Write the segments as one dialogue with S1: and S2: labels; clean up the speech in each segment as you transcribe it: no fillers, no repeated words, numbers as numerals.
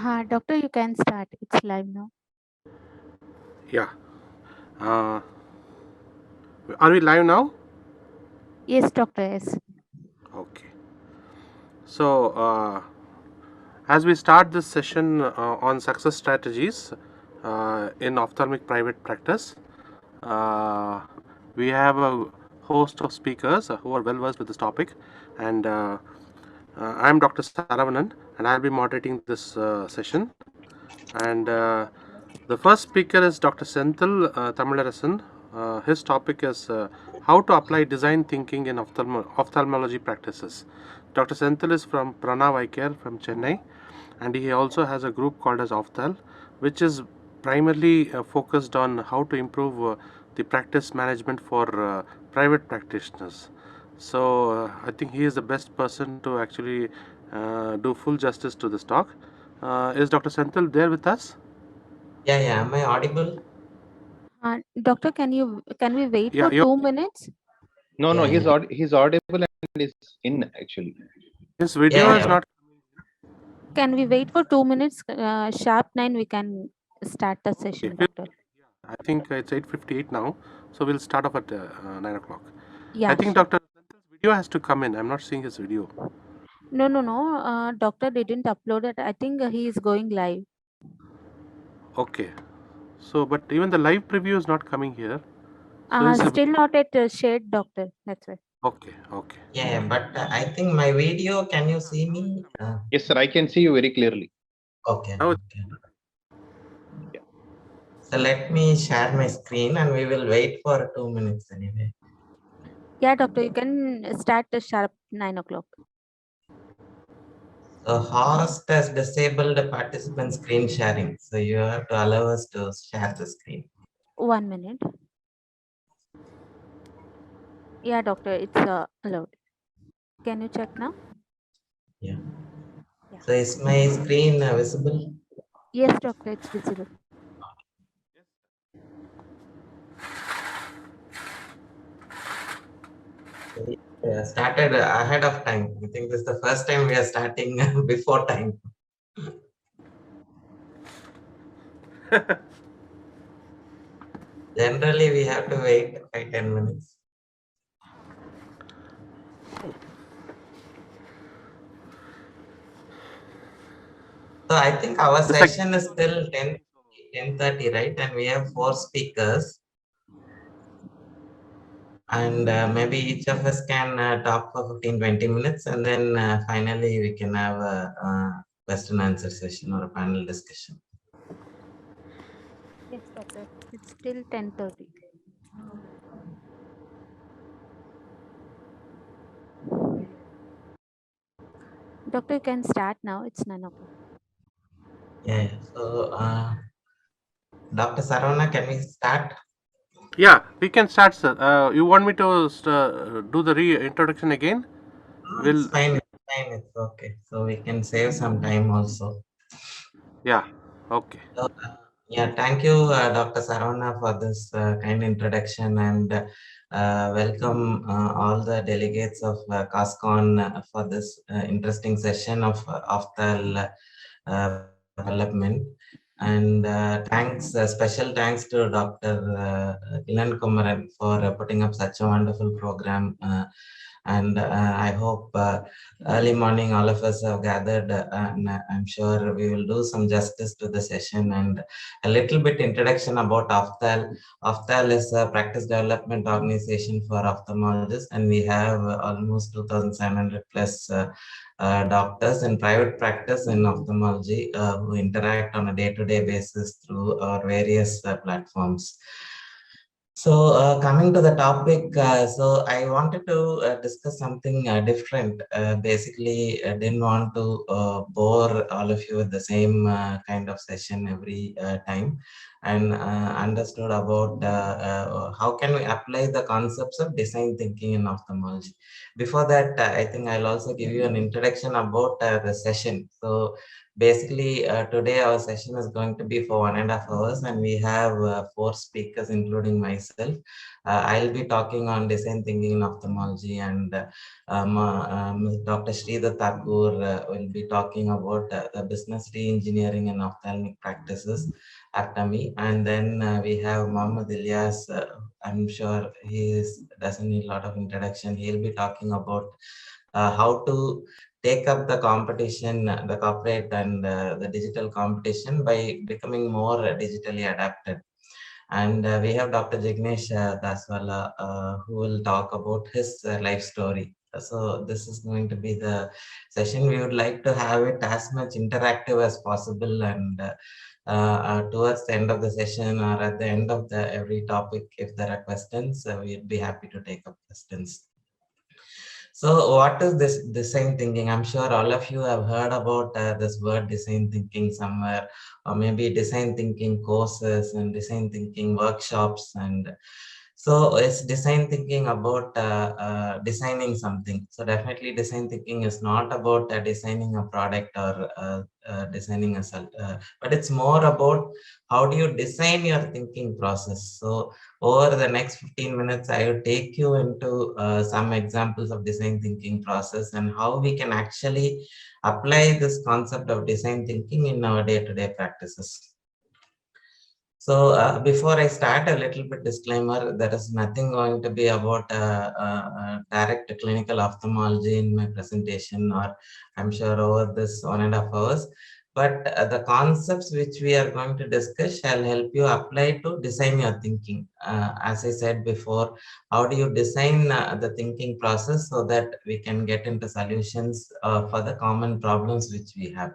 S1: Doctor, you can start. It's live now.
S2: Yeah. Are we live now?
S1: Yes, Doctor. Yes.
S2: Okay. So, as we start this session on success strategies in ophthalmic private practice, uh, we have a host of speakers who are well versed with this topic, and I'm Dr. Saravanan, and I'll be moderating this session. And the first speaker is Dr. Senthil Tamilarasan. His topic is how to apply design thinking in ophthalmology practices. Dr. Senthil is from Pranav Eye Care from Chennai, and he also has a group called as Ophthal, which is primarily focused on how to improve the practice management for private practitioners. So I think he is the best person to actually do full justice to this talk. Is Dr. Senthil there with us?
S3: Yeah. Am I audible?
S1: Doctor, can we wait
S2: Yeah,
S1: for 2 minutes?
S4: No,
S3: Yeah.
S4: he's audible and is in actually.
S2: his video is
S3: Yeah.
S2: not.
S1: Can we wait for 2 minutes? Sharp 9, we can start the session, Doctor.
S2: I think it's 8:58 now, so we'll start off at 9 o'clock.
S1: Yeah,
S2: I think
S1: sure.
S2: Dr. Senthil's video has to come in. I'm not seeing his video.
S1: No. Doctor didn't upload it. I think he is going live.
S2: Okay. So, but even the live preview is not coming here. So
S1: Still not at shared, Doctor. That's why.
S2: Okay.
S3: Yeah. But I think my video, can you see me?
S4: Yes, sir. I can see you very clearly.
S3: Okay.
S2: Now
S3: Okay. So let me share my screen and we will wait for 2 minutes anyway.
S1: Yeah, Doctor, you can start the sharp 9 o'clock.
S3: So host has disabled the participant screen sharing. So you have to allow us to share the screen.
S1: 1 minute. Yeah, Doctor, it's allowed. Can you check now?
S3: Yeah.
S1: Yeah.
S3: So is my screen visible?
S1: Yes, Doctor, it's visible.
S3: We started ahead of time. I think this is the first time we are starting before time. Generally, we have to wait 5-10 minutes. So I think our session is till 10:30, right? And we have 4 speakers. And maybe each of us can talk for 15-20 minutes, and then finally we can have a question answer session or a panel discussion.
S1: Yes, Doctor. It's till 10:30. Doctor, you can start now. It's 9 o'clock.
S3: Yeah. So, Dr. Saravana, can we start?
S2: Yeah, we can start, sir. You want me to do the reintroduction again?
S3: No, it's fine. It's fine. It's okay. So we can save some time also.
S2: Yeah. Okay.
S3: So, yeah, thank you, Dr. Saravana, for this kind introduction, and welcome all the delegates of CASCON for this interesting session of the development. And thanks, special thanks to Dr. Ilan Kumaran for putting up such a wonderful program. And I hope early morning all of us have gathered, and I'm sure we will do some justice to the session. And a little bit introduction about Ophthal. Ophthal is a practice development organization for ophthalmologists, and we have almost 2,700 plus doctors in private practice in ophthalmology who interact on a day-to-day basis through our various platforms. So coming to the topic, so I wanted to discuss something different. Basically, I didn't want to bore all of you with the same kind of session every time. and understood about how can we apply the concepts of design thinking in ophthalmology. Before that, I think I'll also give you an introduction about the session. So basically, today our session is going to be for 1.5 hours, and we have 4 speakers, including myself. I'll be talking on design thinking in ophthalmology, and Dr. Sridhar Thakur will be talking about the business re-engineering and ophthalmic practices after me. And then we have Mohammed Ilyas. I'm sure doesn't need a lot of introduction. He'll be talking about how to take up the competition, the corporate and the digital competition by becoming more digitally adapted. And we have Dr. Jignesh Daswala, who will talk about his life story. So this is going to be the session. We would like to have it as much interactive as possible, and towards the end of the session or at the end of the every topic, if there are questions, we'd be happy to take up questions. So what is this design thinking? I'm sure all of you have heard about this word design thinking somewhere, or maybe design thinking courses and design thinking workshops. And so it's design thinking about designing something. So definitely design thinking is not about designing a product or designing a but it's more about how do you design your thinking process. So over the next 15 minutes, I will take you into some examples of design thinking process and how we can actually apply this concept of design thinking in our day-to-day practices. So before I start, a little bit disclaimer, there is nothing going to be about direct clinical ophthalmology in my presentation, or I'm sure over this 1.5 hours. But the concepts which we are going to discuss shall help you apply to design your thinking. As I said before, how do you design the thinking process so that we can get into solutions for the common problems which we have.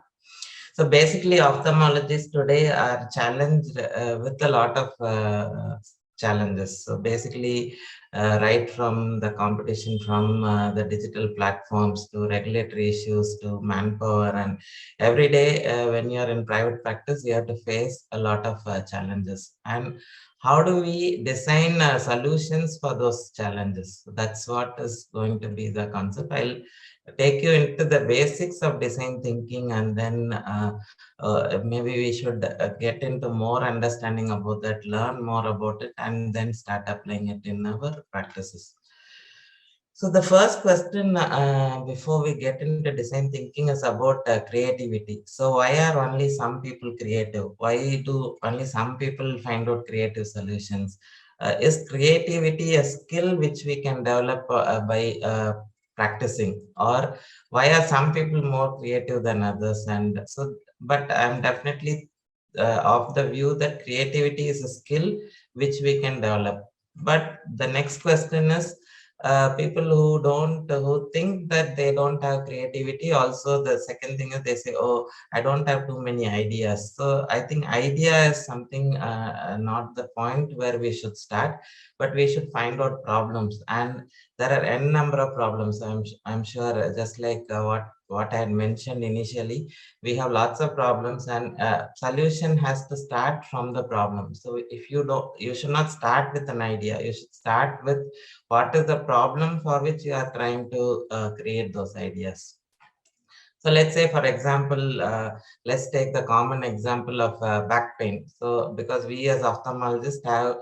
S3: So basically, ophthalmologists today are challenged with a lot of challenges. So basically, right from the competition from the digital platforms to regulatory issues to manpower, and every day when you're in private practice, you have to face a lot of challenges. And how do we design solutions for those challenges? So that's what is going to be the concept. I'll take you into the basics of design thinking, and then maybe we should get into more understanding about that, learn more about it, and then start applying it in our practices. So the first question before we get into design thinking is about creativity. So why are only some people creative? Why do only some people find out creative solutions? Is creativity a skill which we can develop by practicing, or why are some people more creative than others? And so, but I'm definitely of the view that creativity is a skill which we can develop. But the next question is, people who think that they don't have creativity, also the second thing is they say, oh, I don't have too many ideas. So I think idea is something not the point where we should start, but we should find out problems. And there are n number of problems. I'm sure, just like what I had mentioned initially, we have lots of problems, and solution has to start from the problem. So if you should not start with an idea, you should start with what is the problem for which you are trying to create those ideas. So let's say, for example, let's take the common example of back pain. So because we as ophthalmologists have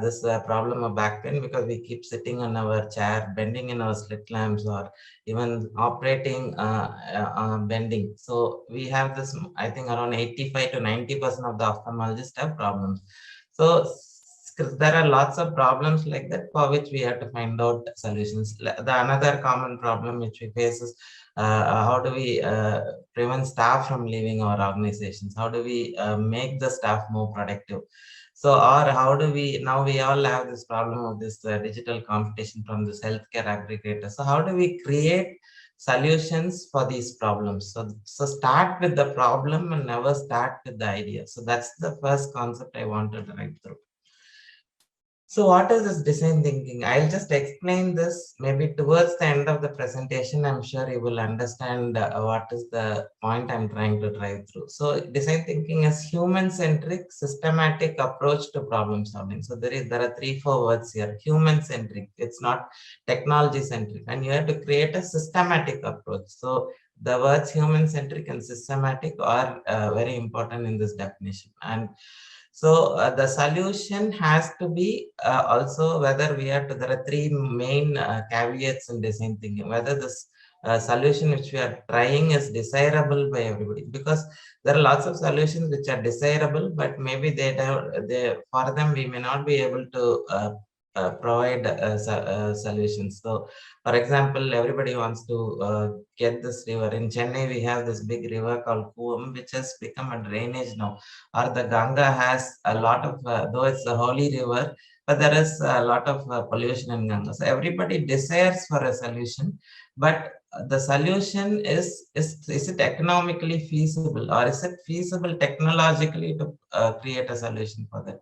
S3: this problem of back pain, because we keep sitting on our chair, bending in our slit lamps, or even operating bending. So we have this, I think around 85 to 90% of the ophthalmologists have problems. So there are lots of problems like that for which we have to find out solutions. The another common problem which we face is how do we prevent staff from leaving our organizations? How do we make the staff more productive? So, or how do we, now we all have this problem of this digital competition from this healthcare aggregator. So how do we create solutions for these problems? So start with the problem and never start with the idea. So that's the first concept I wanted to write through. So what is this design thinking? I'll just explain this maybe towards the end of the presentation. I'm sure you will understand what is the point I'm trying to drive through. So design thinking is human-centric, systematic approach to problem solving. So there are 3-4 words here. Human-centric. It's not technology-centric, and you have to create a systematic approach. So the words human-centric and systematic are very important in this definition. And so the solution has to be also whether we have to, there are three main caveats in design thinking, whether this solution which we are trying is desirable by everybody, because there are lots of solutions which are desirable, but maybe for them we may not be able to provide solutions. So for example, everybody wants to get this river. In Chennai, we have this big river called Kuam, which has become a drainage now, or the Ganga has a lot of, though it's a holy river, but there is a lot of pollution in Ganga. So everybody desires for a solution, but the solution is it economically feasible, or is it feasible technologically to create a solution for that?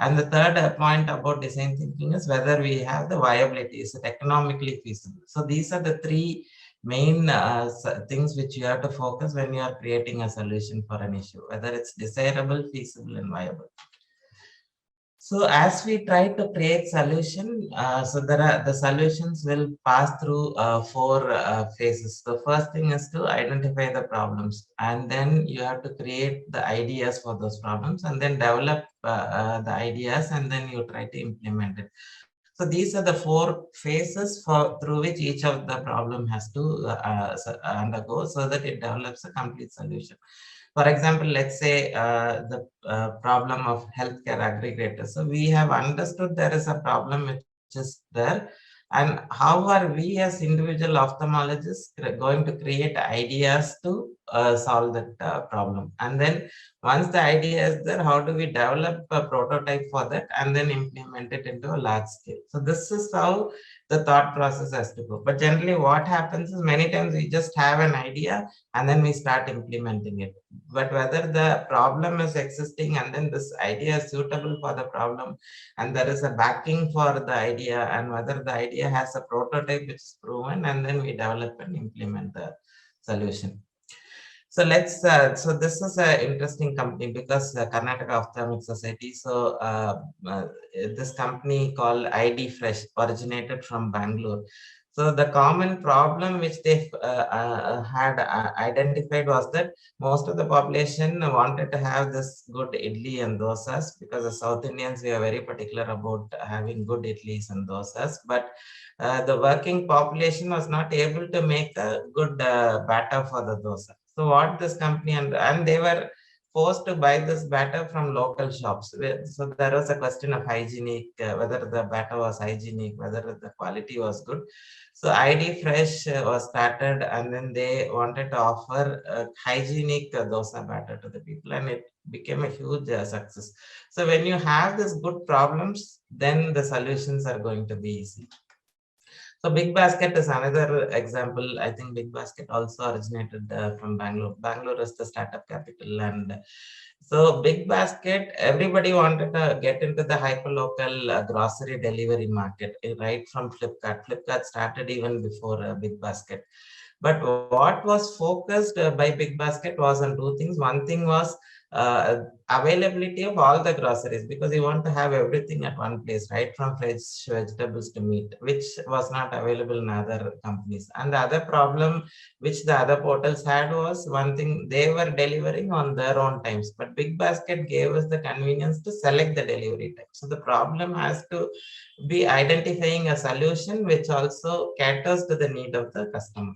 S3: And the third point about design thinking is whether we have the viability, is it economically feasible? So these are the three main things which you have to focus when you are creating a solution for an issue, whether it's desirable, feasible, and viable. So as we try to create solution, so the solutions will pass through 4 phases. The first thing is to identify the problems, and then you have to create the ideas for those problems, and then develop the ideas, and then you try to implement it. So these are the 4 phases through which each of the problem has to undergo, so that it develops a complete solution. For example, let's say the problem of healthcare aggregators. So we have understood there is a problem which is there, and how are we as individual ophthalmologists going to create ideas to solve that problem? And then once the idea is there, how do we develop a prototype for that and then implement it into a large scale? So this is how the thought process has to go. But generally what happens is many times we just have an idea and then we start implementing it. But whether the problem is existing and then this idea is suitable for the problem, and there is a backing for the idea, and whether the idea has a prototype which is proven, and then we develop and implement the solution. So so this is an interesting company because Karnataka Ophthalmic Society. So this company called ID Fresh originated from Bangalore. So the common problem which they had identified was that most of the population wanted to have this good idli and dosas, because the South Indians, we are very particular about having good idlis and dosas, but the working population was not able to make a good batter for the dosa. So what this company, and they were forced to buy this batter from local shops. So there was a question of hygienic, whether the batter was hygienic, whether the quality was good. So ID Fresh was started, and then they wanted to offer a hygienic dosa batter to the people, and it became a huge success. So when you have these good problems, then the solutions are going to be easy. So Big Basket is another example. I think Big Basket also originated from Bangalore. Bangalore is the startup capital, and so Big Basket, everybody wanted to get into the hyperlocal grocery delivery market, right from Flipkart. Flipkart started even before Big Basket. But what was focused by Big Basket was on two things. One thing was availability of all the groceries, because you want to have everything at one place, right from fresh vegetables to meat, which was not available in other companies. And the other problem which the other portals had was, one thing, they were delivering on their own times, but Big Basket gave us the convenience to select the delivery time. So the problem has to be identifying a solution which also caters to the need of the customer.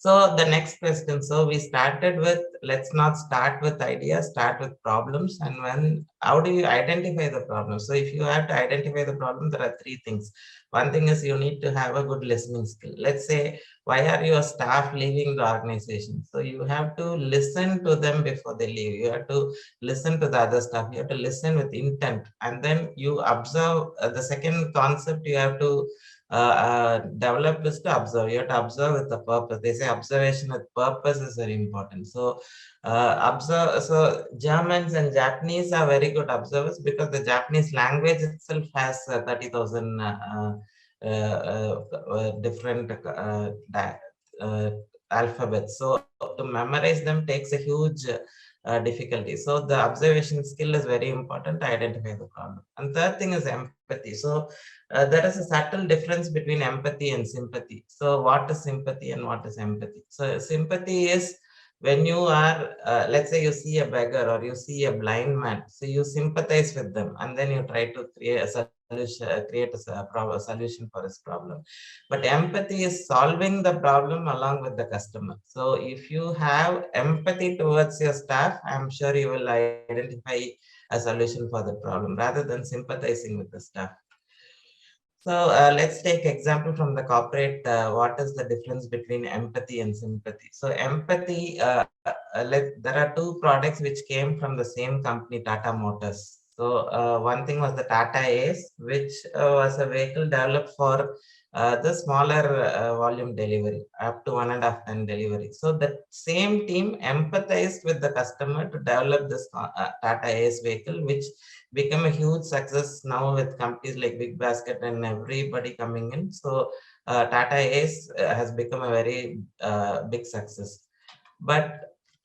S3: So the next question, so we started with, let's not start with ideas, start with problems. And how do you identify the problem? So if you have to identify the problem, there are 3 things. One thing is you need to have a good listening skill. Let's say, why are your staff leaving the organization? So you have to listen to them before they leave. You have to listen to the other staff. You have to listen with intent. And then you observe the second concept you have to developed is to observe. You have to observe with the purpose. They say observation with purpose is very important. So observe. So Germans and Japanese are very good observers because the Japanese language itself has 30,000 different alphabets. So to memorize them takes a huge difficulty. So the observation skill is very important to identify the problem. And third thing is empathy. So there is a subtle difference between empathy and sympathy. So what is sympathy and what is empathy? So sympathy is when you are, let's say you see a beggar or you see a blind man, so you sympathize with them and then you try to create a solution for his problem. But empathy is solving the problem along with the customer. So if you have empathy towards your staff, I'm sure you will identify a solution for the problem rather than sympathizing with the staff. So let's take example from the corporate. What is the difference between empathy and sympathy? So empathy, there are two products which came from the same company, Tata Motors. So one thing was the Tata ACE, which was a vehicle developed for the smaller volume delivery, up to 1.5 ton delivery. So the same team empathized with the customer to develop this Tata ACE vehicle, which become a huge success now with companies like Big Basket and everybody coming in. So Tata Ace has become a very big success. But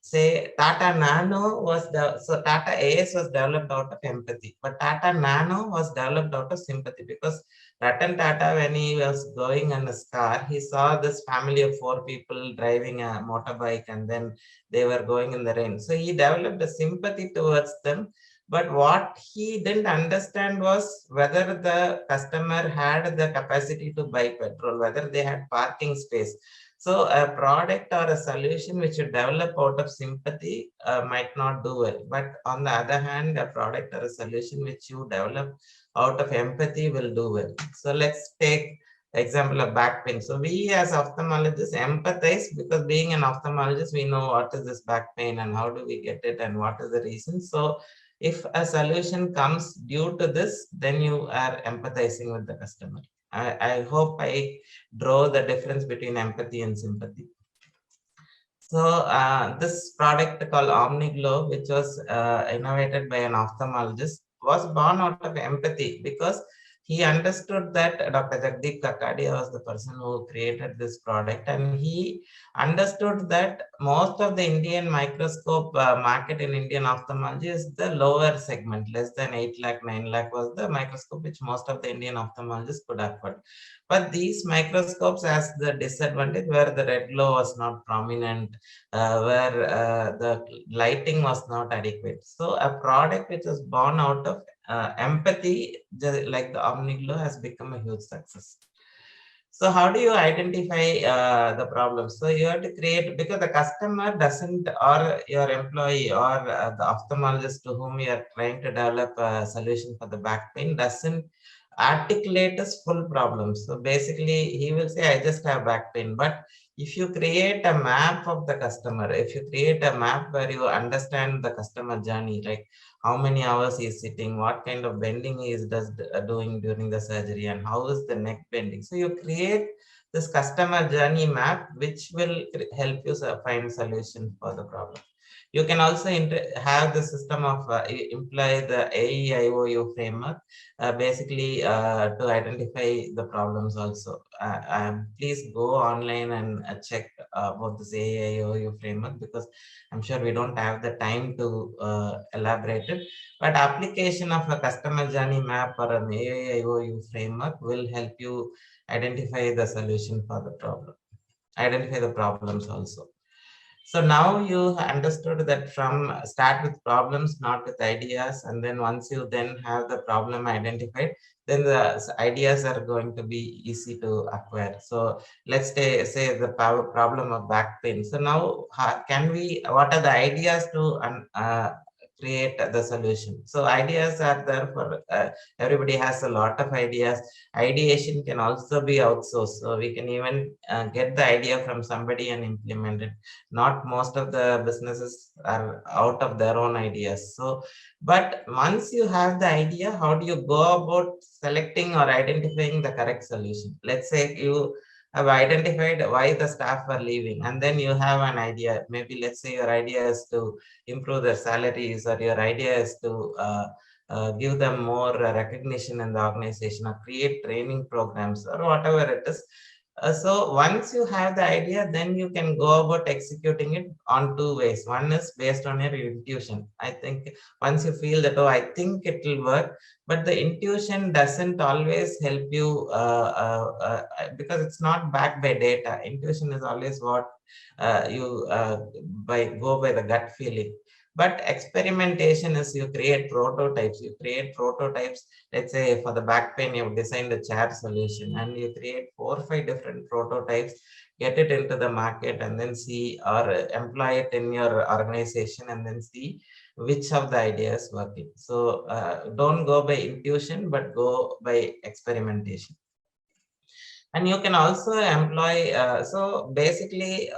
S3: say Tata Nano was so Tata Ace was developed out of empathy, but Tata Nano was developed out of sympathy because Ratan Tata, when he was going in his car, he saw this family of 4 people driving a motorbike and then they were going in the rain. So he developed a sympathy towards them. But what he didn't understand was whether the customer had the capacity to buy petrol, whether they had parking space. So a product or a solution which you develop out of sympathy might not do well. But on the other hand, a product or a solution which you develop out of empathy will do well. So let's take example of back pain. So we as ophthalmologists empathize because being an ophthalmologist, we know what is this back pain and how do we get it and what is the reason. So if a solution comes due to this, then you are empathizing with the customer. I hope I draw the difference between empathy and sympathy. So this product called OmniGlow, which was innovated by an ophthalmologist, was born out of empathy because he understood that Dr. Jagdeep Kakadia was the person who created this product, and he understood that most of the Indian microscope market in Indian ophthalmology is the lower segment, less than 8 lakh, 9 lakh was the microscope which most of the Indian ophthalmologists could afford. But these microscopes has the disadvantage where the red glow was not prominent, where the lighting was not adequate. So a product which is born out of empathy, just like the OmniGlow, has become a huge success. So how do you identify the problem? So you have to create, because the customer doesn't, or your employee or the ophthalmologist to whom you are trying to develop a solution for the back pain doesn't articulate his full problem. So basically he will say, I just have back pain. But if you create a map of the customer, if you create a map where you understand the customer journey, like how many hours he is sitting, what kind of bending he is doing during the surgery, and how is the neck bending. So you create this customer journey map, which will help you find solution for the problem. You can also have the system of employ the AEIOU framework, basically to identify the problems also. Please go online and check about this AEIOU framework, because I'm sure we don't have the time to elaborate it. But application of a customer journey map or an AEIOU framework will help you identify the solution for the problem, identify the problems also. So now you understood that from start with problems, not with ideas. And then once you then have the problem identified, then the ideas are going to be easy to acquire. So let's say the problem of back pain. So now what are the ideas to create the solution. So ideas are there for everybody has a lot of ideas. Ideation can also be outsourced. So we can even get the idea from somebody and implement it. Not most of the businesses are out of their own ideas. So, but once you have the idea, how do you go about selecting or identifying the correct solution? Let's say you have identified why the staff are leaving, and then you have an idea. Maybe let's say your idea is to improve their salaries, or your idea is to give them more recognition in the organization, or create training programs, or whatever it is. So once you have the idea, then you can go about executing it on two ways. One is based on your intuition. I think once you feel that, oh, I think it will work, but the intuition doesn't always help you because it's not backed by data. Intuition is always what you go by the gut feeling. But experimentation is you create prototypes. You create prototypes. Let's say for the back pain, you've designed a chair solution, and you create 4 or 5 different prototypes, get it into the market, and then see, or employ it in your organization, and then see which of the ideas working. So don't go by intuition, but go by experimentation. And you can also employ, so basically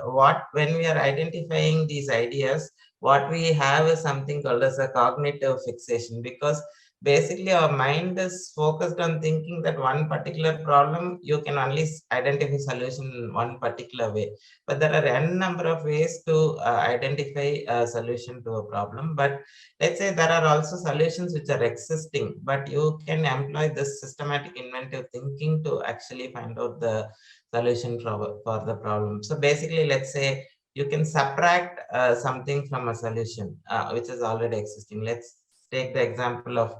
S3: when we are identifying these ideas, what we have is something called as a cognitive fixation, because basically our mind is focused on thinking that one particular problem, you can only identify solution in one particular way. But there are n number of ways to identify a solution to a problem. But let's say there are also solutions which are existing, but you can employ this systematic inventive thinking to actually find out the solution for the problem. So basically, let's say you can subtract something from a solution which is already existing. Let's take the example of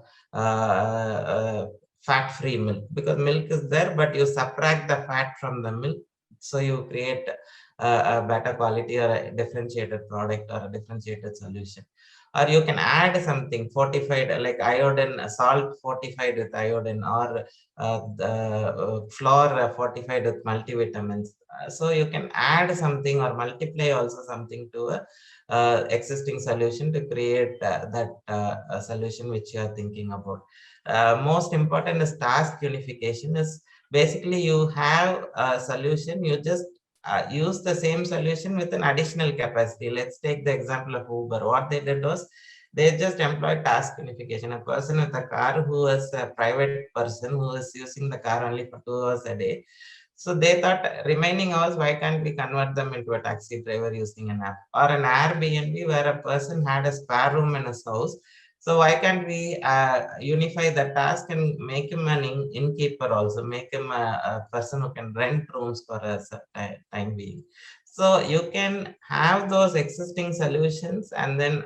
S3: fat-free milk, because milk is there, but you subtract the fat from the milk, so you create a better quality or a differentiated product or a differentiated solution. Or you can add something fortified, like iodine, salt fortified with iodine, or the flour fortified with multivitamins. So you can add something or multiply also something to a existing solution to create that solution which you are thinking about. Most important is task unification. Is basically you have a solution, you just use the same solution with an additional capacity. Let's take the example of Uber. What they did was they just employed task unification. A person with a car who is a private person who is using the car only for 2 hours a day. So they thought remaining hours, why can't we convert them into a taxi driver using an app? Or an Airbnb where a person had a spare room in his house. So why can't we unify the task and make him an innkeeper also, make him a person who can rent rooms for a time being. So you can have those existing solutions and then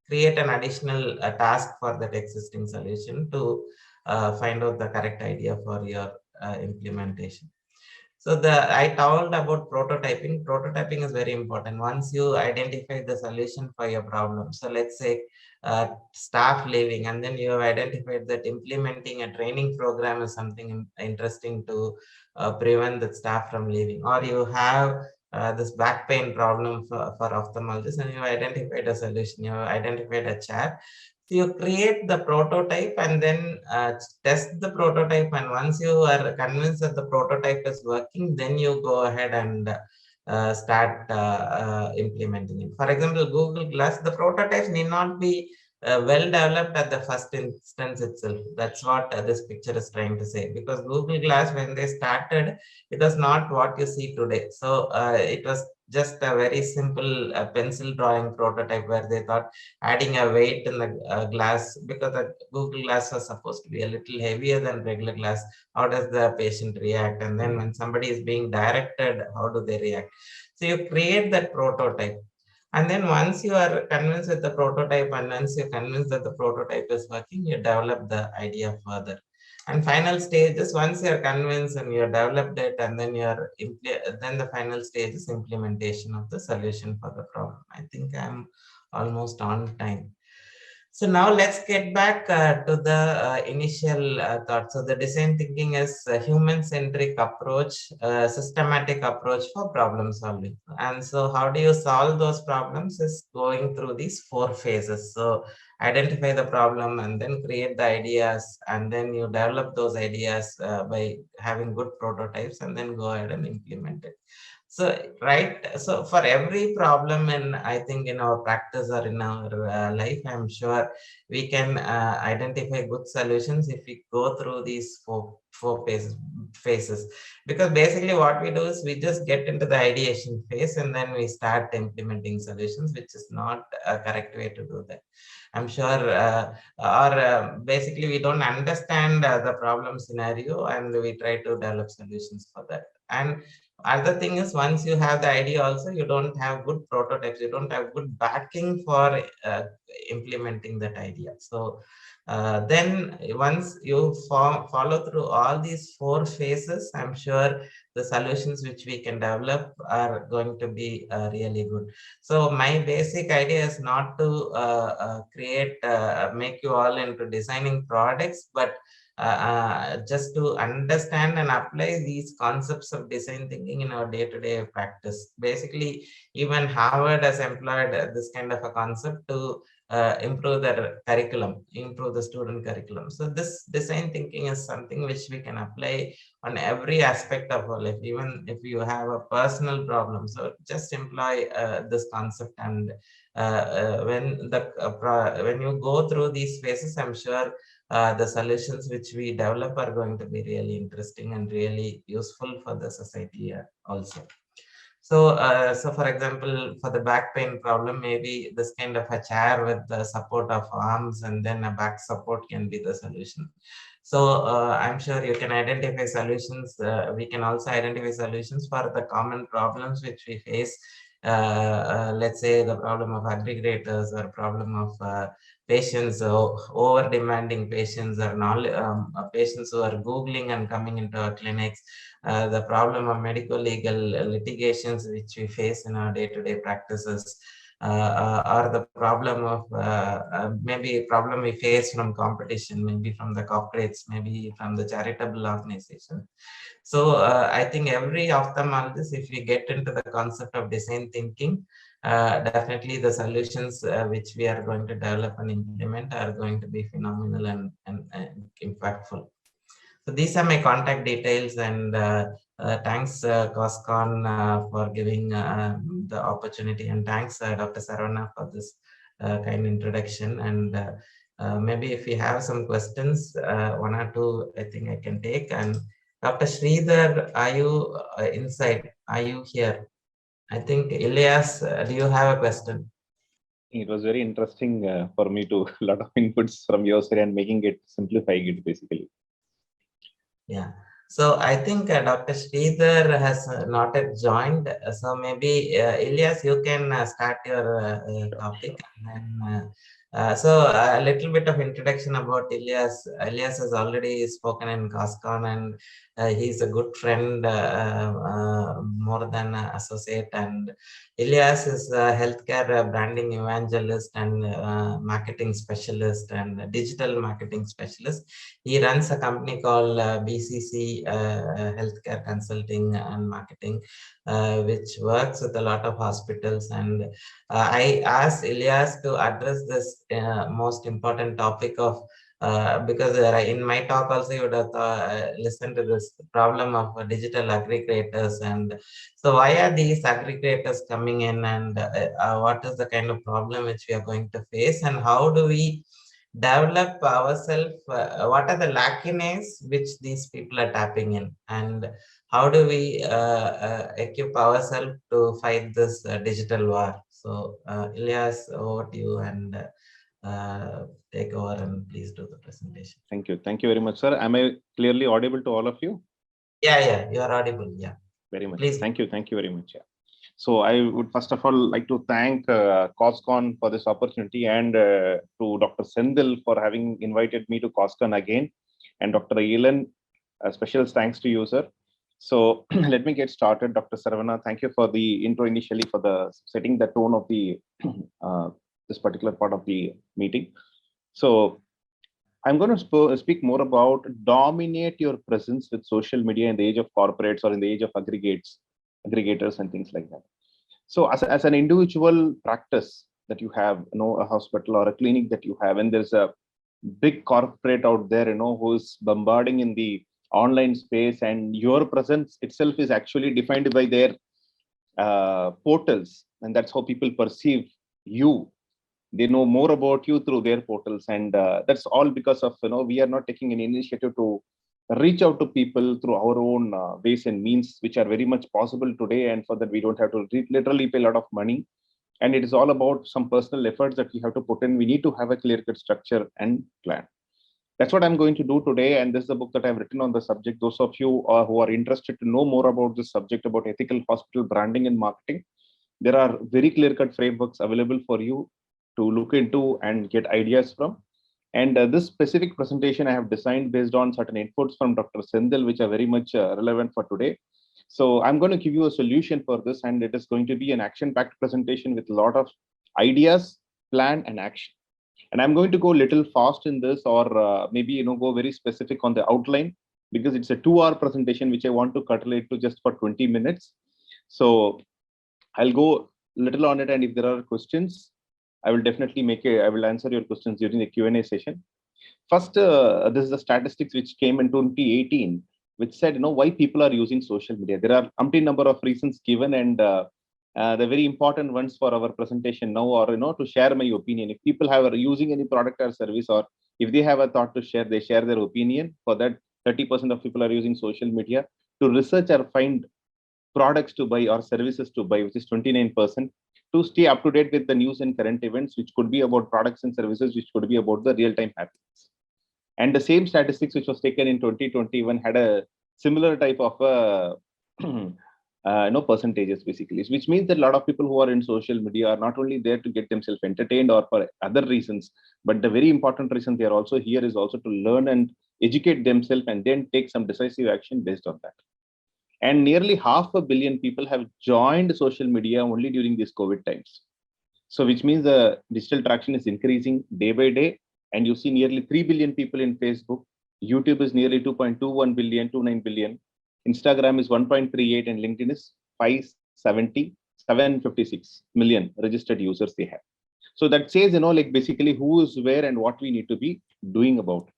S3: create an additional task for that existing solution to find out the correct idea for your implementation. So I told about prototyping. Prototyping is very important. Once you identify the solution for your problem, so let's say staff leaving, and then you have identified that implementing a training program is something interesting to prevent the staff from leaving, or you have this back pain problem for ophthalmologists, and you identified a solution, you have identified a chair. So you create the prototype and then test the prototype. And once you are convinced that the prototype is working, then you go ahead and start implementing it. For example, Google Glass, the prototypes need not be well developed at the first instance itself. That's what this picture is trying to say. Because Google Glass, when they started, it was not what you see today. So it was just a very simple pencil drawing prototype where they thought adding a weight in the glass, because the Google Glass was supposed to be a little heavier than regular glass. How does the patient react? And then when somebody is being directed, how do they react? So you create that prototype. And then once you are convinced with the prototype, and once you're convinced that the prototype is working, you develop the idea further. And final stage is once you're convinced and you've developed it, and then then the final stage is implementation of the solution for the problem. I think I'm almost on time. So now let's get back to the initial thought. So the design thinking is a human-centric approach, systematic approach for problem solving. And so how do you solve those problems is going through these 4 phases. So identify the problem and then create the ideas, and then you develop those ideas by having good prototypes, and then go ahead and implement it. So right, so for every problem, and I think in our practice or in our life, I'm sure we can identify good solutions if we go through these four phases. Because basically what we do is we just get into the ideation phase and then we start implementing solutions, which is not a correct way to do that. I'm sure, basically we don't understand the problem scenario and we try to develop solutions for that. And other thing is, once you have the idea also, you don't have good prototypes, you don't have good backing for implementing that idea. So then once you follow through all these 4 phases, I'm sure the solutions which we can develop are going to be really good. So my basic idea is not to make you all into designing products, but just to understand and apply these concepts of design thinking in our day-to-day practice. Basically, even Harvard has employed this kind of a concept to improve their curriculum, improve the student curriculum. So this design thinking is something which we can apply on every aspect of our life, even if you have a personal problem. So just employ this concept, and when you go through these phases, I'm sure the solutions which we develop are going to be really interesting and really useful for the society also. So for example, for the back pain problem, maybe this kind of a chair with the support of arms and then a back support can be the solution. So I'm sure you can identify solutions. We can also identify solutions for the common problems which we face. Let's say the problem of aggregators, or problem of patients, over demanding patients, or patients who are Googling and coming into our clinics. The problem of medical legal litigations which we face in our day-to-day practices, or the problem of maybe a problem we face from competition, maybe from the corporates, maybe from the charitable organization. So I think every ophthalmologist, if we get into the concept of design thinking, definitely the solutions which we are going to develop and implement are going to be phenomenal and impactful. So these are my contact details, and thanks Coscon for giving the opportunity, and thanks Dr. Saravana for this kind introduction. And maybe if you have some questions, 1 or 2, I think I can take. And Dr. Sridhar, are you inside? Are you here? I think Ilyas, do you have a question?
S4: It was very interesting for me to a lot of inputs from your side and making it, simplifying it basically.
S3: Yeah. So I think Dr. Sridhar has not yet joined. So maybe Ilyas, you can start your topic. And then, so a little bit of introduction about Ilyas. Ilyas has already spoken in Coscon, and he's a good friend, more than an associate. And Ilyas is a healthcare branding evangelist and marketing specialist and digital marketing specialist. He runs a company called BCC Healthcare Consulting and Marketing, which works with a lot of hospitals. And I asked Ilyas to address this most important topic of because in my talk also you would have listened to this problem of digital aggregators. And so why are these aggregators coming in, and what is the kind of problem which we are going to face, and how do we develop ourselves, what are the lacunae which these people are tapping in, and how do we equip ourselves to fight this digital war. So Ilyas, over to you, and take over and please do the presentation.
S4: Thank you. Thank you very much, sir. Am I clearly audible to all of you?
S3: Yeah, you are audible. Yeah.
S4: Very much.
S3: Please.
S4: Thank you. Thank you very much. Yeah. So I would first of all like to thank Coscon for this opportunity, and to Dr. Sendil for having invited me to Coscon again, and Dr. Elan, special thanks to you, sir. So let me get started. Dr. Saravana, thank you for the intro initially, for the setting the tone of the this particular part of the meeting. So I'm going to speak more about dominate your presence with social media in the age of corporates or in the age of aggregators and things like that. So as an individual practice that you have, a hospital or a clinic that you have, and there's a big corporate out there, who's bombarding in the online space, and your presence itself is actually defined by their portals, and that's how people perceive you. They know more about you through their portals, and that's all because of we are not taking an initiative to reach out to people through our own ways and means, which are very much possible today, and for that we don't have to literally pay a lot of money, and it is all about some personal efforts that we have to put in. We need to have a clear-cut structure and plan. That's what I'm going to do today, and this is the book that I've written on the subject. Those of you who are interested to know more about this subject, about ethical hospital branding and marketing, there are very clear-cut frameworks available for you to look into and get ideas from. And this specific presentation I have designed based on certain inputs from Dr. Sendil, which are very much relevant for today. So I'm going to give you a solution for this, and it is going to be an action-packed presentation with a lot of ideas, plan, and action. And I'm going to go a little fast in this, or maybe go very specific on the outline, because it's a 2-hour presentation which I want to cut it to just for 20 minutes. So I'll go little on it, and if there are questions, I will definitely I will answer your questions during the Q&A session. First, this is the statistics which came in 2018, which said, why people are using social media. There are umpteen number of reasons given, and the very important ones for our presentation now are, to share my opinion. If people are using any product or service, or if they have a thought to share, they share their opinion. For that, 30% of people are using social media to research or find products to buy or services to buy, which is 29%, to stay up to date with the news and current events, which could be about products and services, which could be about the real-time happenings. And the same statistics which was taken in 2021 had a similar type of percentages, basically, which means that a lot of people who are in social media are not only there to get themselves entertained or for other reasons, but the very important reason they are also here is also to learn and educate themselves and then take some decisive action based on that. And nearly 500 million people have joined social media only during these COVID times. So which means the digital traction is increasing day by day. And you see nearly 3 billion people in Facebook. YouTube is nearly 2.21 billion, 29 billion. Instagram is 1.38 and LinkedIn is 756 million registered users they have. So that says, basically who is where and what we need to be doing about it.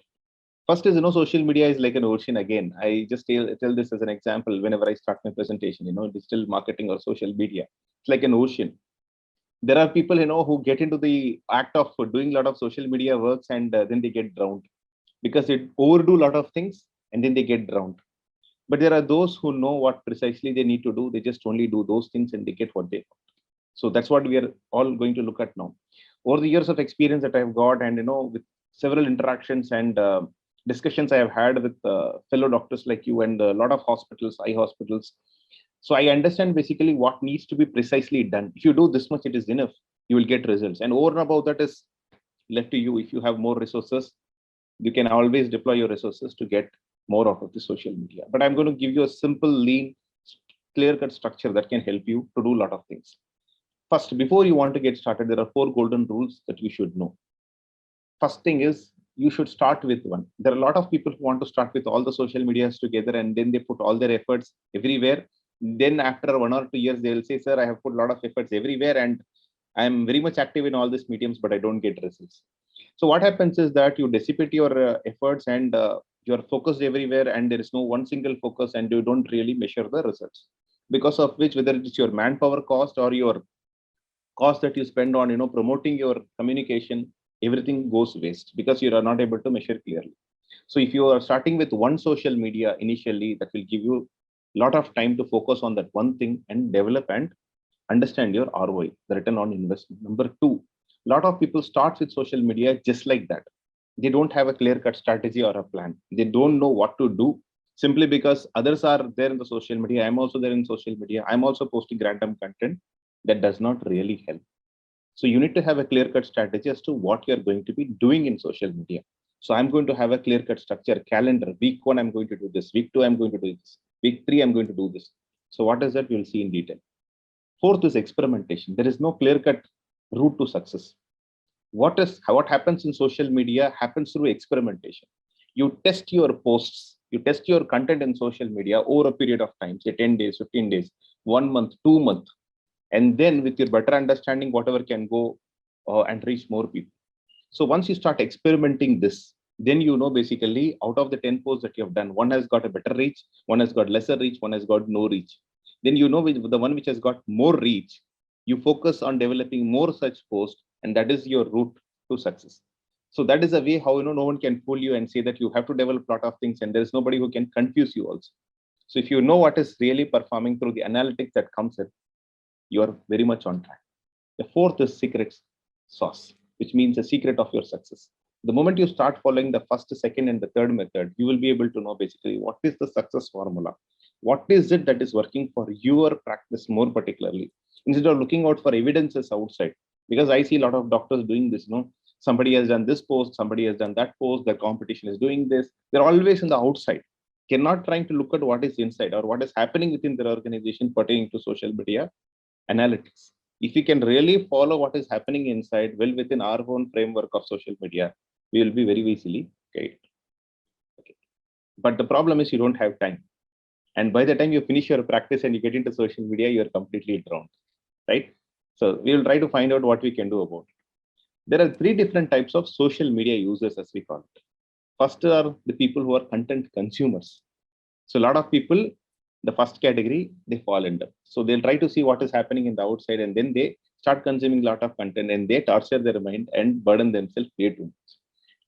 S4: First is, social media is like an ocean again. I just tell this as an example whenever I start my presentation, digital marketing or social media. It's like an ocean. There are people, who get into the act of doing a lot of social media works, and then they get drowned because they overdo a lot of things and then they get drowned. But there are those who know what precisely they need to do. They just only do those things and they get what they want. So that's what we are all going to look at now. Over the years of experience that I've got, and, with several interactions and discussions I have had with fellow doctors like you and a lot of hospitals, eye hospitals. So I understand basically what needs to be precisely done. If you do this much, it is enough. You will get results. And over and above that is left to you. If you have more resources, you can always deploy your resources to get more out of the social media. But I'm going to give you a simple, lean, clear-cut structure that can help you to do a lot of things. First, before you want to get started, there are 4 golden rules that you should know. First thing is, you should start with one. There are a lot of people who want to start with all the social medias together, and then they put all their efforts everywhere. Then after 1 or 2 years, they will say, sir, I have put a lot of efforts everywhere and I'm very much active in all these mediums, but I don't get results. So what happens is that you dissipate your efforts and you're focused everywhere, and there is no one single focus, and you don't really measure the results. Because of which, whether it's your manpower cost or your cost that you spend on promoting your communication, everything goes waste because you are not able to measure clearly. So if you are starting with one social media initially, that will give you a lot of time to focus on that one thing and develop and understand your ROI, the return on investment. Number 2, a lot of people start with social media just like that. They don't have a clear-cut strategy or a plan. They don't know what to do simply because others are there in the social media. I'm also there in social media. I'm also posting random content. That does not really help. So you need to have a clear-cut strategy as to what you're going to be doing in social media. So I'm going to have a clear-cut structure, calendar. Week 1, I'm going to do this. Week 2, I'm going to do this. Week 3, I'm going to do this. So what is that? We'll see in detail. 4th is experimentation. There is no clear-cut route to success. What happens in social media happens through experimentation. You test your posts, you test your content in social media over a period of time, say 10 days, 15 days, 1 month, 2 months, and then with your better understanding, whatever can go and reach more people. So once you start experimenting this, then you know basically out of the 10 posts that you have done, one has got a better reach, one has got lesser reach, one has got no reach. Then you know the one which has got more reach, you focus on developing more such posts, and that is your route to success. So that is a way how no one can fool you and say that you have to develop a lot of things, and there is nobody who can confuse you also. So if you know what is really performing through the analytics that comes in, you are very much on track. The fourth is secret sauce, which means the secret of your success. The moment you start following the first, second, and the third method, you will be able to know basically what is the success formula. What is it that is working for your practice more particularly, instead of looking out for evidences outside. Because I see a lot of doctors doing this, somebody has done this post, somebody has done that post, their competition is doing this. They're always in the outside. They're not trying to look at what is inside or what is happening within their organization pertaining to social media analytics. If we can really follow what is happening inside well within our own framework of social media, we will be very easily guided. Okay. But the problem is you don't have time. And by the time you finish your practice and you get into social media, you're completely drowned, right? So we will try to find out what we can do about it. There are three different types of social media users, as we call it. First are the people who are content consumers. So a lot of people, the first category, they fall under. So they'll try to see what is happening in the outside, and then they start consuming a lot of content, and they torture their mind and burden themselves way too much.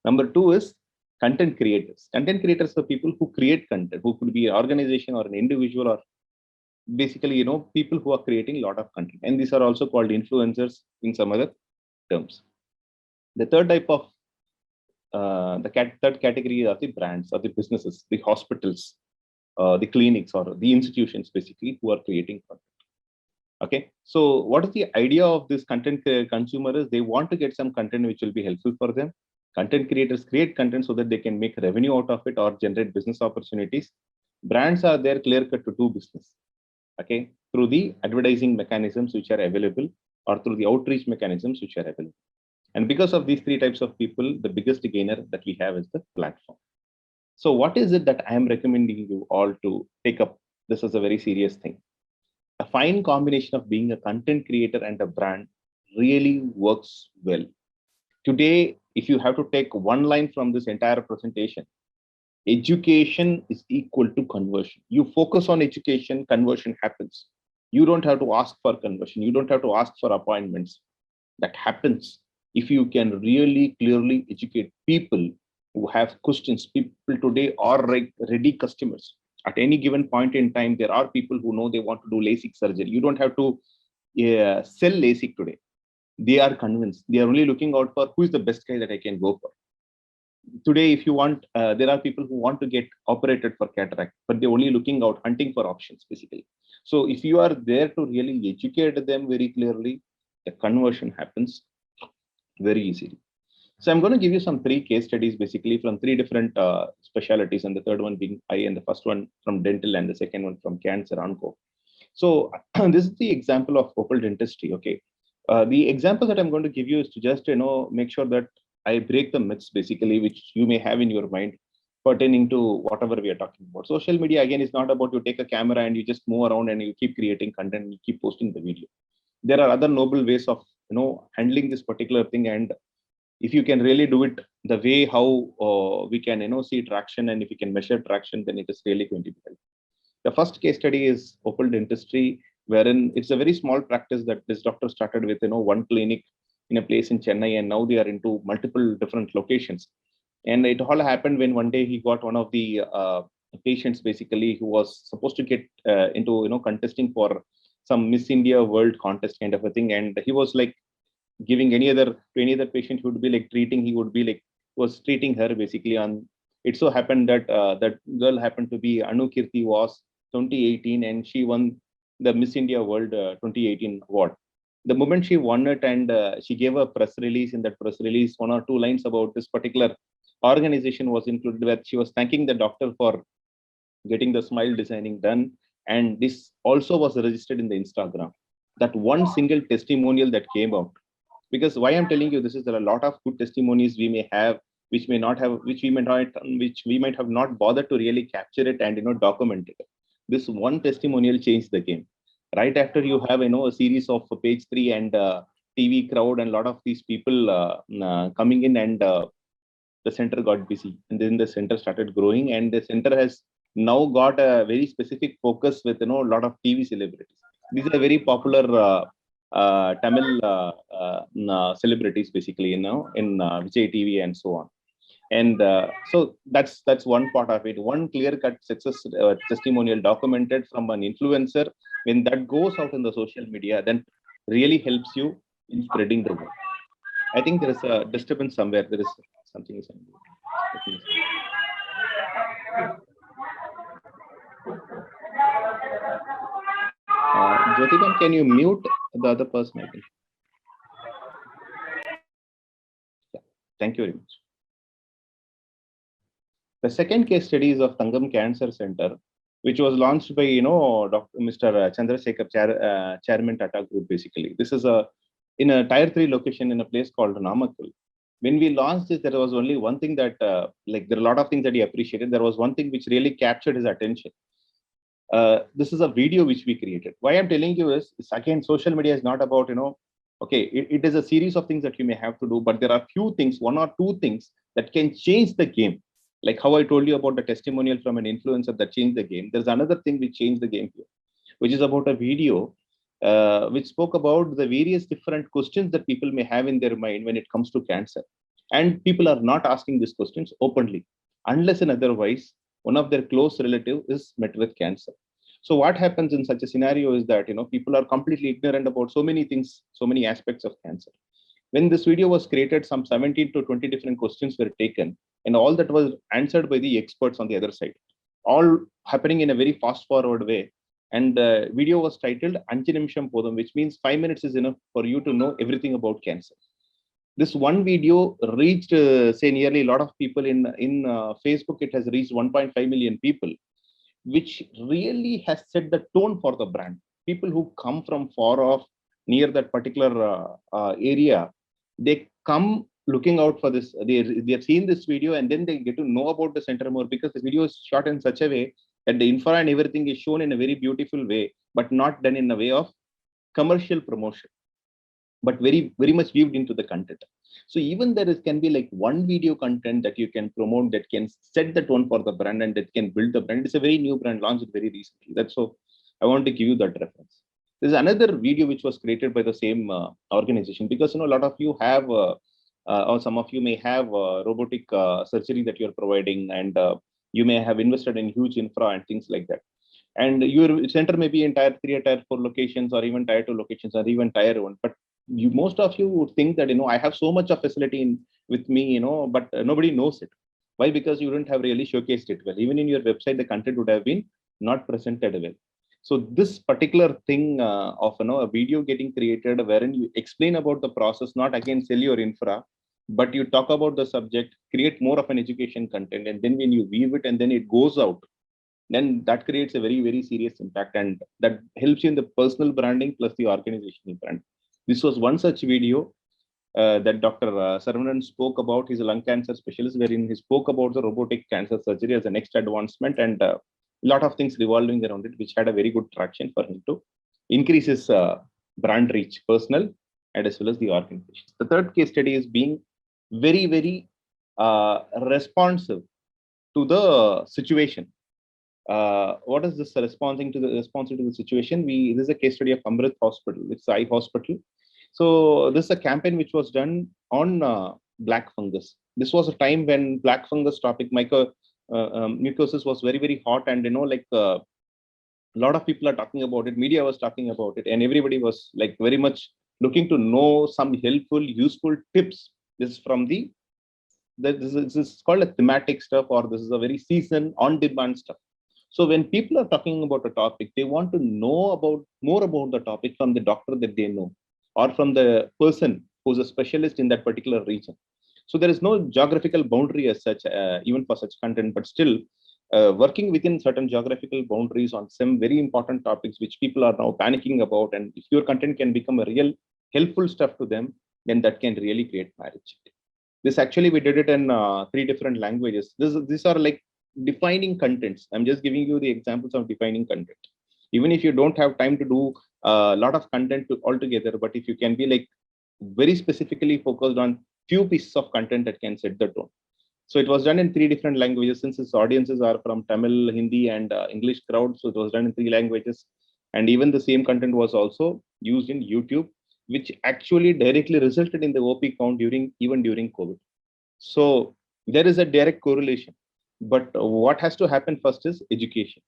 S4: Number two is content creators. Content creators are people who create content, who could be an organization or an individual, or basically, people who are creating a lot of content. And these are also called influencers in some other terms. The third type of third category are the brands or the businesses, the hospitals, the clinics or the institutions basically who are creating content. Okay, so what is the idea of this content consumer is they want to get some content which will be helpful for them. Content creators create content so that they can make revenue out of it or generate business opportunities. Brands are there clear cut to do business, okay, through the advertising mechanisms which are available or through the outreach mechanisms which are available. And because of these three types of people, the biggest gainer that we have is the platform. So what is it that I am recommending you all to take up this as a very serious thing? A fine combination of being a content creator and a brand really works well. Today, if you have to take one line from this entire presentation, education is equal to conversion. You focus on education, conversion happens. You don't have to ask for conversion. You don't have to ask for appointments. That happens if you can really clearly educate people who have questions. People today are ready customers. At any given point in time, there are people who know they want to do LASIK surgery. You don't have to sell LASIK today. They are convinced. They are only looking out for who is the best guy that I can go for. Today, if you want, there are people who want to get operated for cataract, but they're only looking out, hunting for options, basically. So if you are there to really educate them very clearly, the conversion happens very easily. So I'm going to give you some three case studies, basically from three different specialties, and the third one being eye, and the first one from dental, and the second one from cancer onco. So this is the example of opal dentistry. Okay, the example that I'm going to give you is to just make sure that I break the myths, basically, which you may have in your mind pertaining to whatever we are talking about. Social media, again, is not about you take a camera and you just move around and you keep creating content and you keep posting the video. There are other noble ways of handling this particular thing, and if you can really do it the way how we can see traction, and if you can measure traction, then it is really going to be helpful. The first case study is opal dentistry, wherein it's a very small practice that this doctor started with one clinic in a place in Chennai, and now they are into multiple different locations. And it all happened when one day he got one of the patients, basically, who was supposed to get into contesting for some Miss India World contest kind of a thing, and he was like giving any other patient who would be like treating, he would be like was treating her basically. On it so happened that that girl happened to be Anu Kirti was 2018, and she won the Miss India World 2018 award. The moment she won it, and she gave a press release. In that press release, one or two lines about this particular organization was included, where she was thanking the doctor for getting the smile designing done, and this also was registered in the Instagram. That one single testimonial that came out Because why I'm telling you this is there are a lot of good testimonies we may have, which may not have, which we might have not bothered to really capture it and document it. This one testimonial changed the game. Right after you have a series of page 3 and TV crowd and a lot of these people coming in, and the center got busy, and then the center started growing, and the center has now got a very specific focus with a lot of TV celebrities. These are very popular Tamil celebrities, basically, in Vijay TV and so on. And so that's one part of it. One clear-cut success testimonial documented from an influencer, when that goes out in the social media, then really helps you in spreading the word. I think there is a disturbance somewhere. There is something is Jyotikam, can you mute the other person? I think. Yeah. Thank you very much. The second case study is of Thangam Cancer Center, which was launched by Mr. Chandrasekhar, Chairman Tata Group. Basically, this is in a tier 3 location in a place called Namakkal. When we launched this, there was only one thing that, there are a lot of things that he appreciated. There was one thing which really captured his attention. This is a video which we created. Why I'm telling you is again, social media is not about, okay, it is a series of things that you may have to do, but there are few things, 1 or 2 things that can change the game. Like how I told you about the testimonial from an influencer that changed the game. There's another thing which changed the game here, which is about a video which spoke about the various different questions that people may have in their mind when it comes to cancer. And people are not asking these questions openly, unless and otherwise one of their close relative is met with cancer. So what happens in such a scenario is that people are completely ignorant about so many things, so many aspects of cancer. When this video was created, some 17 to 20 different questions were taken, and all that was answered by the experts on the other side, all happening in a very fast forward way. And the video was titled Anchi Nimisham Podam, which means 5 minutes is enough for you to know everything about cancer. This one video reached, say, nearly a lot of people in Facebook. It has reached 1.5 million people, which really has set the tone for the brand. People who come from far off, near that particular area, they come looking out for this. They have seen this video, and then they get to know about the center more, because the video is shot in such a way that the infra and everything is shown in a very beautiful way, but not done in a way of commercial promotion, but very, very much weaved into the content. So even there can be like one video content that you can promote that can set the tone for the brand and that can build the brand. It's a very new brand, launched very recently. That's so I want to give you that reference. There's another video which was created by the same organization, because a lot of you have, or some of you may have robotic surgery that you're providing, and you may have invested in huge infra and things like that. And your center may be in tier 3 or tier 4 locations, or even tier 2 locations, or even tier 1. But most of you would think that I have so much of facility with me, but nobody knows it. Why? Because you didn't have really showcased it well. Even in your website, the content would have been not presented well. So this particular thing of a video getting created wherein you explain about the process, not again sell your infra, but you talk about the subject, create more of an education content, and then when you weave it and then it goes out, then that creates a very, very serious impact, and that helps you in the personal branding plus the organizational brand. This was one such video that Dr. Saravanan spoke about. He's a lung cancer specialist, wherein he spoke about the robotic cancer surgery as the next advancement, and a lot of things revolving around it, which had a very good traction for him to increase his brand reach, personal and as well as the organization. The third case study is being very, very responsive to the situation. What is this responding to the situation? This is a case study of Amrit Hospital. It's the eye hospital. So this is a campaign which was done on black fungus. This was a time when black fungus topic, mucosis, was very, very hot, and a lot of people are talking about it. Media was talking about it, and everybody was like very much looking to know some helpful, useful tips. This is from this is called a thematic stuff, or this is a very season on-demand stuff. So when people are talking about a topic, they want to know more about the topic from the doctor that they know, or from the person who's a specialist in that particular region. So there is no geographical boundary as such, even for such content, but still working within certain geographical boundaries on some very important topics which people are now panicking about. And if your content can become a real helpful stuff to them, then that can really create marriage. This actually we did it in 3 different languages. These are like defining contents. I'm just giving you the examples of defining content. Even if you don't have time to do a lot of content altogether, but if you can be like very specifically focused on few pieces of content that can set the tone. So it was done in 3 different languages, since its audiences are from Tamil, Hindi, and English crowd. So it was done in 3 languages. And even the same content was also used in YouTube, which actually directly resulted in the OP count even during COVID. So there is a direct correlation. But what has to happen first is education.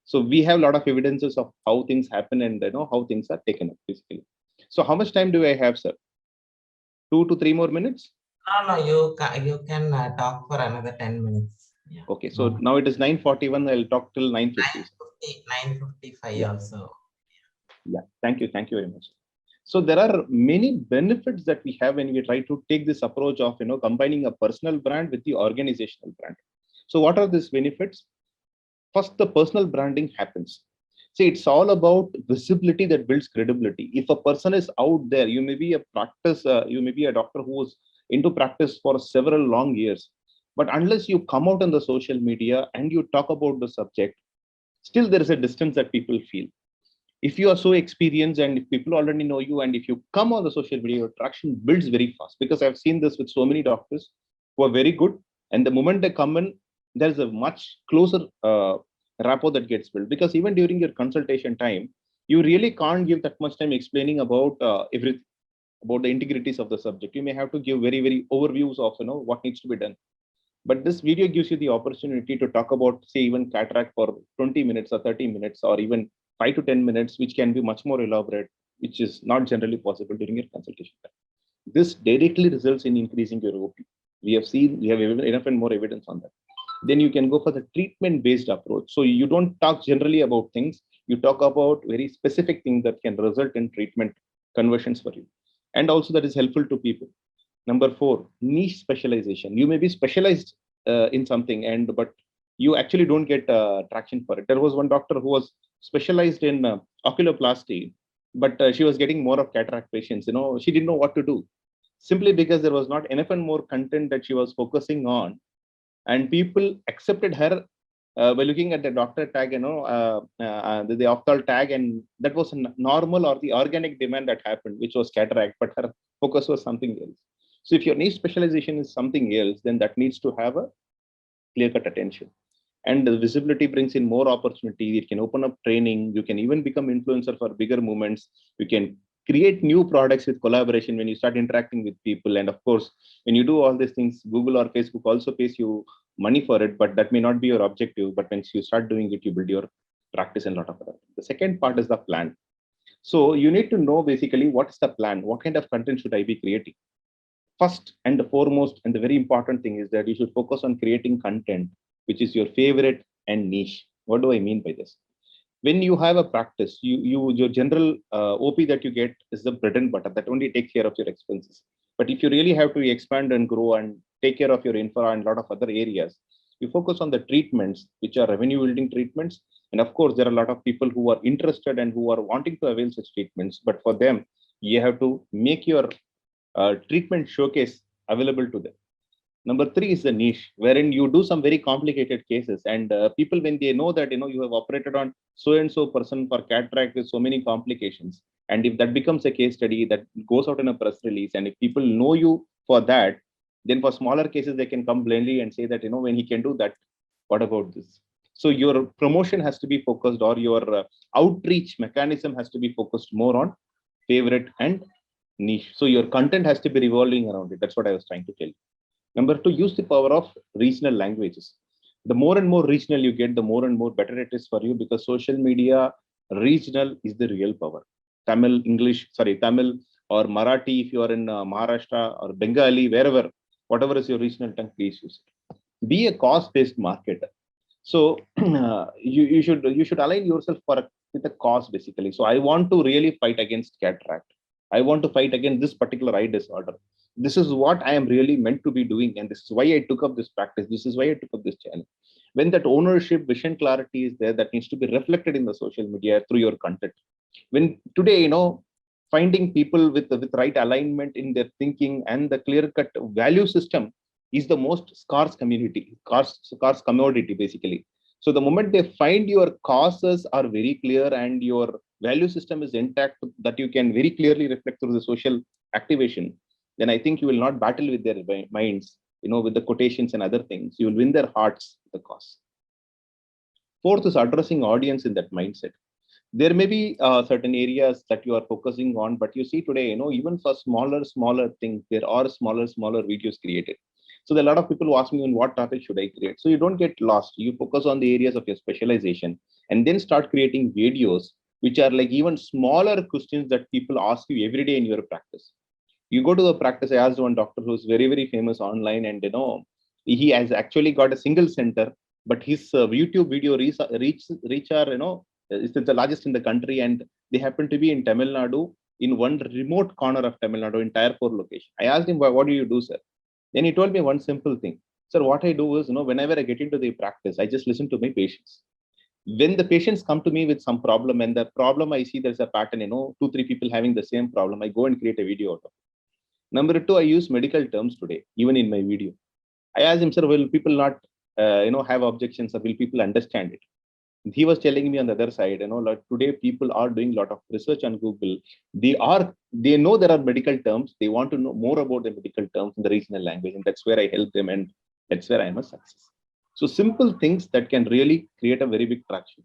S4: So we have a lot of evidences of how things happen and how things are taken up basically. So how much time do I have, sir? 2 to 3 more minutes?
S3: No, you can talk for another 10 minutes. Yeah.
S4: Okay, so now it is 9:41. I'll talk till 9:50.
S3: 9:55
S4: Yeah.
S3: also.
S4: Yeah, thank you very much. So there are many benefits that we have when we try to take this approach of combining a personal brand with the organizational brand. So what are these benefits? First, the personal branding happens. See, it's all about visibility that builds credibility. If a person is out there, you may be a you may be a doctor who was into practice for several long years, but unless you come out on the social media and you talk about the subject, still there is a distance that people feel. If you are so experienced and if people already know you, and if you come on the social media, your traction builds very fast, because I've seen this with so many doctors who are very good, and the moment they come in, there's a much closer rapport that gets built, because even during your consultation time, you really can't give that much time explaining about everything, about the integrities of the subject. You may have to give very overviews of what needs to be done. But this video gives you the opportunity to talk about, say, even cataract for 20 minutes or 30 minutes, or even 5 to 10 minutes, which can be much more elaborate, which is not generally possible during your consultation time. This directly results in increasing your OP. We have enough and more evidence on that. Then you can go for the treatment-based approach. So you don't talk generally about things, you talk about very specific things that can result in treatment conversions for you. And also that is helpful to people. Number 4, niche specialization. You may be specialized in something, but you actually don't get traction for it. There was one doctor who was specialized in oculoplasty, but she was getting more of cataract patients. She didn't know what to do, simply because there was not enough and more content that she was focusing on, and people accepted her by looking at the doctor tag, the ophthalmologist tag, and that was a normal or the organic demand that happened, which was cataract, but her focus was something else. So if your niche specialization is something else, then that needs to have a clear-cut attention. And the visibility brings in more opportunity. It can open up training. You can even become influencer for bigger movements. You can create new products with collaboration when you start interacting with people. And of course, when you do all these things, Google or Facebook also pays you money for it, but that may not be your objective. But once you start doing it, you build your practice and a lot of other. The second part is the plan. So you need to know basically what's the plan, what kind of content should I be creating. First and the foremost, and the very important thing is that you should focus on creating content which is your favorite and niche. What do I mean by this? When you have a practice, your general OP that you get is the bread and butter that only takes care of your expenses. But if you really have to expand and grow and take care of your infra and a lot of other areas, you focus on the treatments which are revenue building treatments. And of course, there are a lot of people who are interested and who are wanting to avail such treatments. But for them, you have to make your treatment showcase available to them. Number 3 is the niche, wherein you do some very complicated cases, and people, when they know that you have operated on so and so person for cataract with so many complications, and if that becomes a case study that goes out in a press release, and if people know you for that, then for smaller cases they can come blindly and say that when he can do that, what about this? So your promotion has to be focused, or your outreach mechanism has to be focused more on favorite and niche. So your content has to be revolving around it. That's what I was trying to tell you. Number 2, use the power of regional languages. The more and more regional you get, the more and more better it is for you, because social media regional is the real power. Tamil or Marathi, if you are in Maharashtra, or Bengali, wherever, whatever is your regional tongue, please use it. Be a cost-based marketer. So you should align yourself with a cause basically. So I want to really fight against cataract. I want to fight against this particular eye disorder. This is what I am really meant to be doing, and this is why I took up this practice. This is why I took up this channel. When that ownership, vision, clarity is there, that needs to be reflected in the social media through your content. When today, finding people with right alignment in their thinking and the clear-cut value system is the most scarce commodity basically. So the moment they find your causes are very clear and your value system is intact, that you can very clearly reflect through the social activation, then I think you will not battle with their minds, with the quotations and other things. You will win their hearts with the cause. Fourth is addressing audience in that mindset. There may be certain areas that you are focusing on, but you see today, even for smaller things, there are smaller videos created. So there are a lot of people who ask me on what topic should I create. So you don't get lost. You focus on the areas of your specialization and then start creating videos, which are like even smaller questions that people ask you every day in your practice. You go to the practice. I asked one doctor who's very, very famous online, and he has actually got a single center, but his YouTube video reach are, is the largest in the country, and they happen to be in Tamil Nadu, in one remote corner of Tamil Nadu, in Tier 4 location. I asked him, what do you do, sir? Then he told me one simple thing. Sir, what I do is, whenever I get into the practice, I just listen to my patients. When the patients come to me with some problem, and the problem I see there's a pattern, 2-3 people having the same problem, I go and create a video out of it. Number 2, I use medical terms today, even in my video. I asked him, sir, will people not, have objections, or will people understand it? He was telling me on the other side, like today people are doing a lot of research on Google. They know there are medical terms. They want to know more about the medical terms in the regional language, and that's where I help them, and that's where I am a success. So simple things that can really create a very big traction.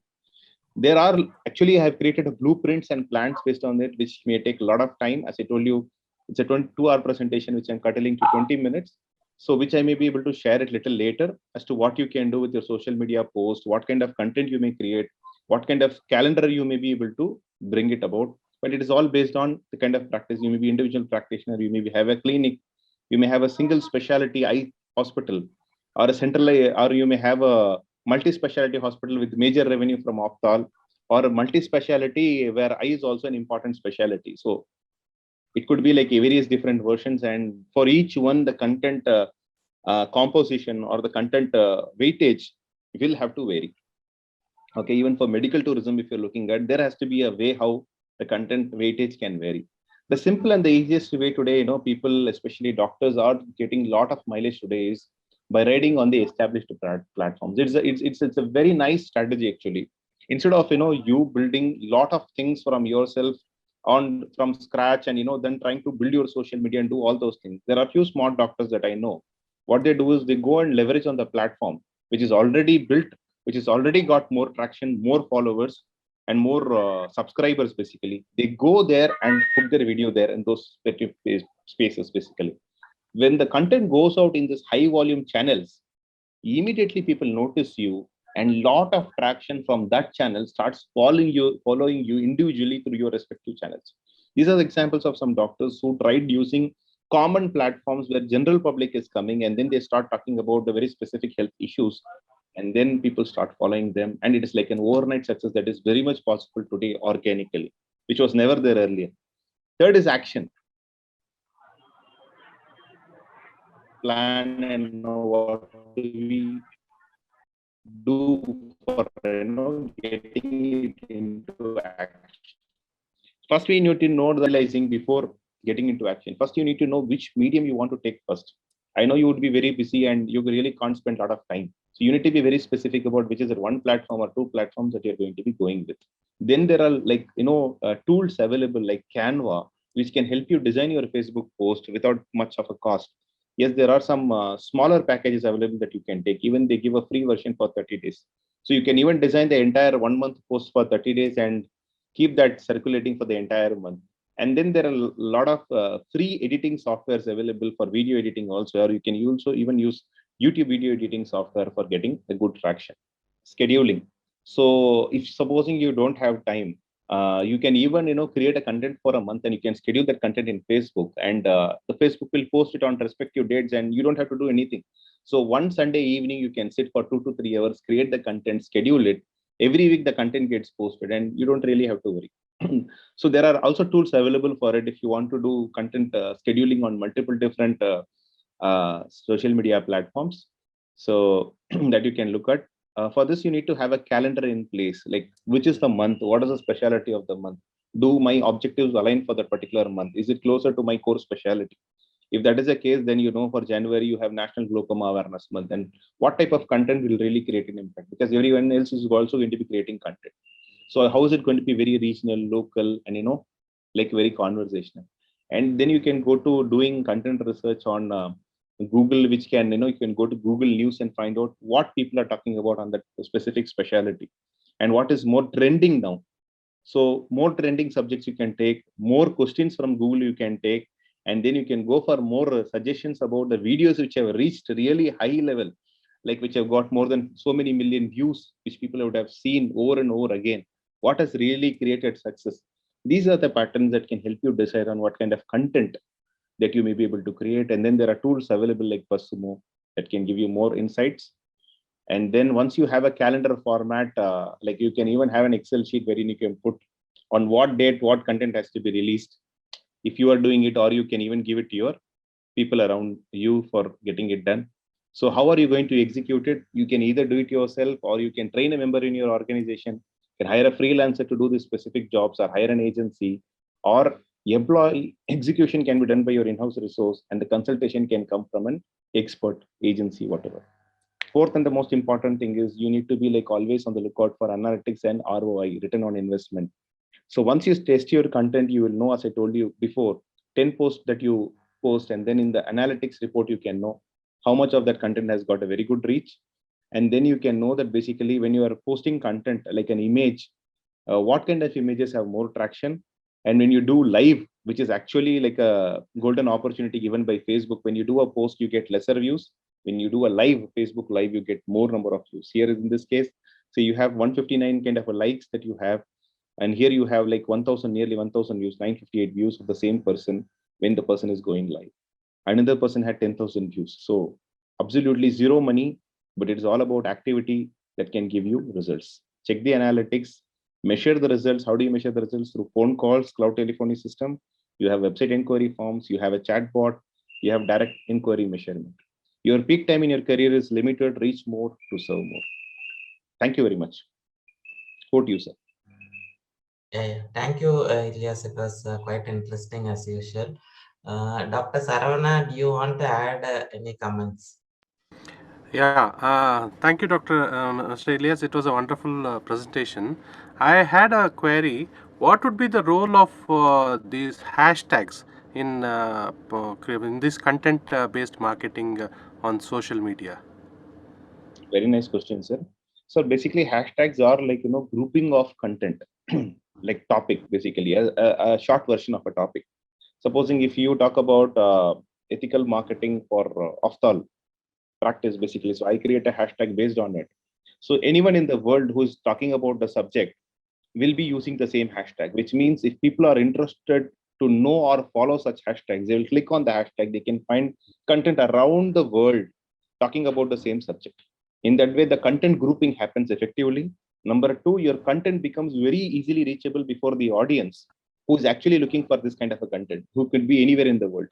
S4: There are actually, I have created a blueprints and plans based on it, which may take a lot of time. As I told you, it's a 22-hour presentation, which I'm cutting to 20 minutes. So which I may be able to share it little later as to what you can do with your social media post, what kind of content you may create, what kind of calendar you may be able to bring it about. But it is all based on the kind of practice. You may be individual practitioner, you may have a clinic, you may have a single specialty eye hospital, or a central, or you may have a multi-specialty hospital with major revenue from Opthal, or a multi-specialty where eye is also an important specialty. So it could be like various different versions, and for each one, the content composition or the content weightage will have to vary. Okay, even for medical tourism, if you're looking at, there has to be a way how the content weightage can vary. The simple and the easiest way today, people, especially doctors, are getting a lot of mileage today is by riding on the established platforms. It's a very nice strategy actually. Instead of you building a lot of things from yourself from scratch, and then trying to build your social media and do all those things. There are a few smart doctors that I know. What they do is they go and leverage on the platform which is already built, which has already got more traction, more followers, and more subscribers. Basically, they go there and put their video there in those spaces. Basically, when the content goes out in this high volume channels, immediately people notice you, and lot of traction from that channel starts following you individually through your respective channels. These are the examples of some doctors who tried using common platforms where general public is coming, and then they start talking about the very specific health issues, and then people start following them, and it is like an overnight success that is very much possible today organically, which was never there earlier. Third is action. Plan and know what we do for getting it into action. First, we need to know the realizing before getting into action. First, you need to know which medium you want to take first. I know you would be very busy and you really can't spend a lot of time. So you need to be very specific about which is the one platform or two platforms that you're going to be going with. Then there are tools available like Canva, which can help you design your Facebook post without much of a cost. Yes, there are some smaller packages available that you can take. Even they give a free version for 30 days. So you can even design the entire 1 month post for 30 days and keep that circulating for the entire month. And then there are a lot of free editing softwares available for video editing also, or you can also even use YouTube video editing software for getting a good traction. Scheduling. So if supposing you don't have time, you can even create a content for a month, and you can schedule that content in Facebook, and the Facebook will post it on respective dates, and you don't have to do anything. So one Sunday evening, you can sit for 2 to 3 hours, create the content, schedule it. Every week the content gets posted, and you don't really have to worry. So there are also tools available for it if you want to do content scheduling on multiple different social media platforms, so that you can look at. For this, you need to have a calendar in place, like which is the month, what is the specialty of the month, Do my objectives align for that particular month? Is it closer to my core specialty? If that is the case, then for January you have National Glaucoma Awareness Month, and what type of content will really create an impact? Because everyone else is also going to be creating content. So how is it going to be very regional, local, and like very conversational? And then you can go to doing content research on Google, which can you can go to Google News and find out what people are talking about on that specific specialty, and what is more trending now. So more trending subjects you can take, more questions from Google you can take, and then you can go for more suggestions about the videos which have reached really high level, like which have got more than so many million views, which people would have seen over and over again. What has really created success? These are the patterns that can help you decide on what kind of content that you may be able to create. And then there are tools available like Persumo that can give you more insights. And then once you have a calendar format, like you can even have an Excel sheet wherein you can put on what date, what content has to be released. If you are doing it, or you can even give it to your people around you for getting it done. So how are you going to execute it? You can either do it yourself, or you can train a member in your organization, you can hire a freelancer to do the specific jobs, or hire an agency, or employee execution can be done by your in-house resource, and the consultation can come from an expert agency, whatever. Fourth, and the most important thing is you need to be like always on the lookout for analytics and ROI, return on investment. So once you test your content, you will know, as I told you before, 10 posts that you post, and then in the analytics report, you can know how much of that content has got a very good reach. And then you can know that basically when you are posting content like an image, what kind of images have more traction. And when you do live, which is actually like a golden opportunity given by Facebook, when you do a post, you get lesser views. When you do a live Facebook live, you get more number of views. Here in this case, so you have 159 kind of a likes that you have, and here you have like 1000, nearly 1000 views, 958 views of the same person when the person is going live. Another person had 10,000 views. So absolutely zero money, but it is all about activity that can give you results. Check the analytics, measure the results. How do you measure the results? Through phone calls, cloud telephony system. You have website inquiry forms, you have a chat bot, you have direct inquiry measurement. Your peak time in your career is limited. Reach more to serve more. Thank you very much. Over to you, sir.
S3: Yeah. Thank you, Ilyas. It was quite interesting as usual. Dr. Saravana, do you want to add any comments?
S2: Yeah, thank you, Dr. Mr. Elias. It was a wonderful presentation. I had a query. What would be the role of these hashtags in this content-based marketing on social media?
S4: Very nice question, sir. So basically, hashtags are like grouping of content, like topic, basically a short version of a topic. Supposing if you talk about ethical marketing for ophthalmology practice, basically, so I create a hashtag based on it. So anyone in the world who is talking about the subject will be using the same hashtag, which means if people are interested to know or follow such hashtags, they will click on the hashtag. They can find content around the world talking about the same subject. In that way, the content grouping happens effectively. Number two, your content becomes very easily reachable before the audience who is actually looking for this kind of a content, who could be anywhere in the world.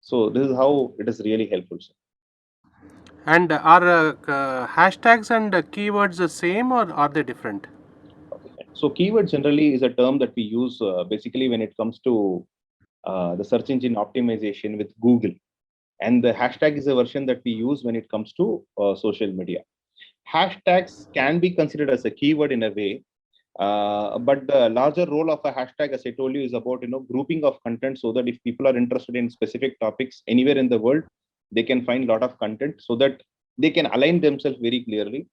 S4: So this is how it is really helpful, sir.
S2: And are hashtags and keywords the same, or are they different?
S4: So keyword generally is a term that we use basically when it comes to the search engine optimization with Google. And the hashtag is a version that we use when it comes to social media. Hashtags can be considered as a keyword in a way, but the larger role of a hashtag, as I told you, is about grouping of content, so that if people are interested in specific topics anywhere in the world, they can find a lot of content so that they can align themselves very clearly.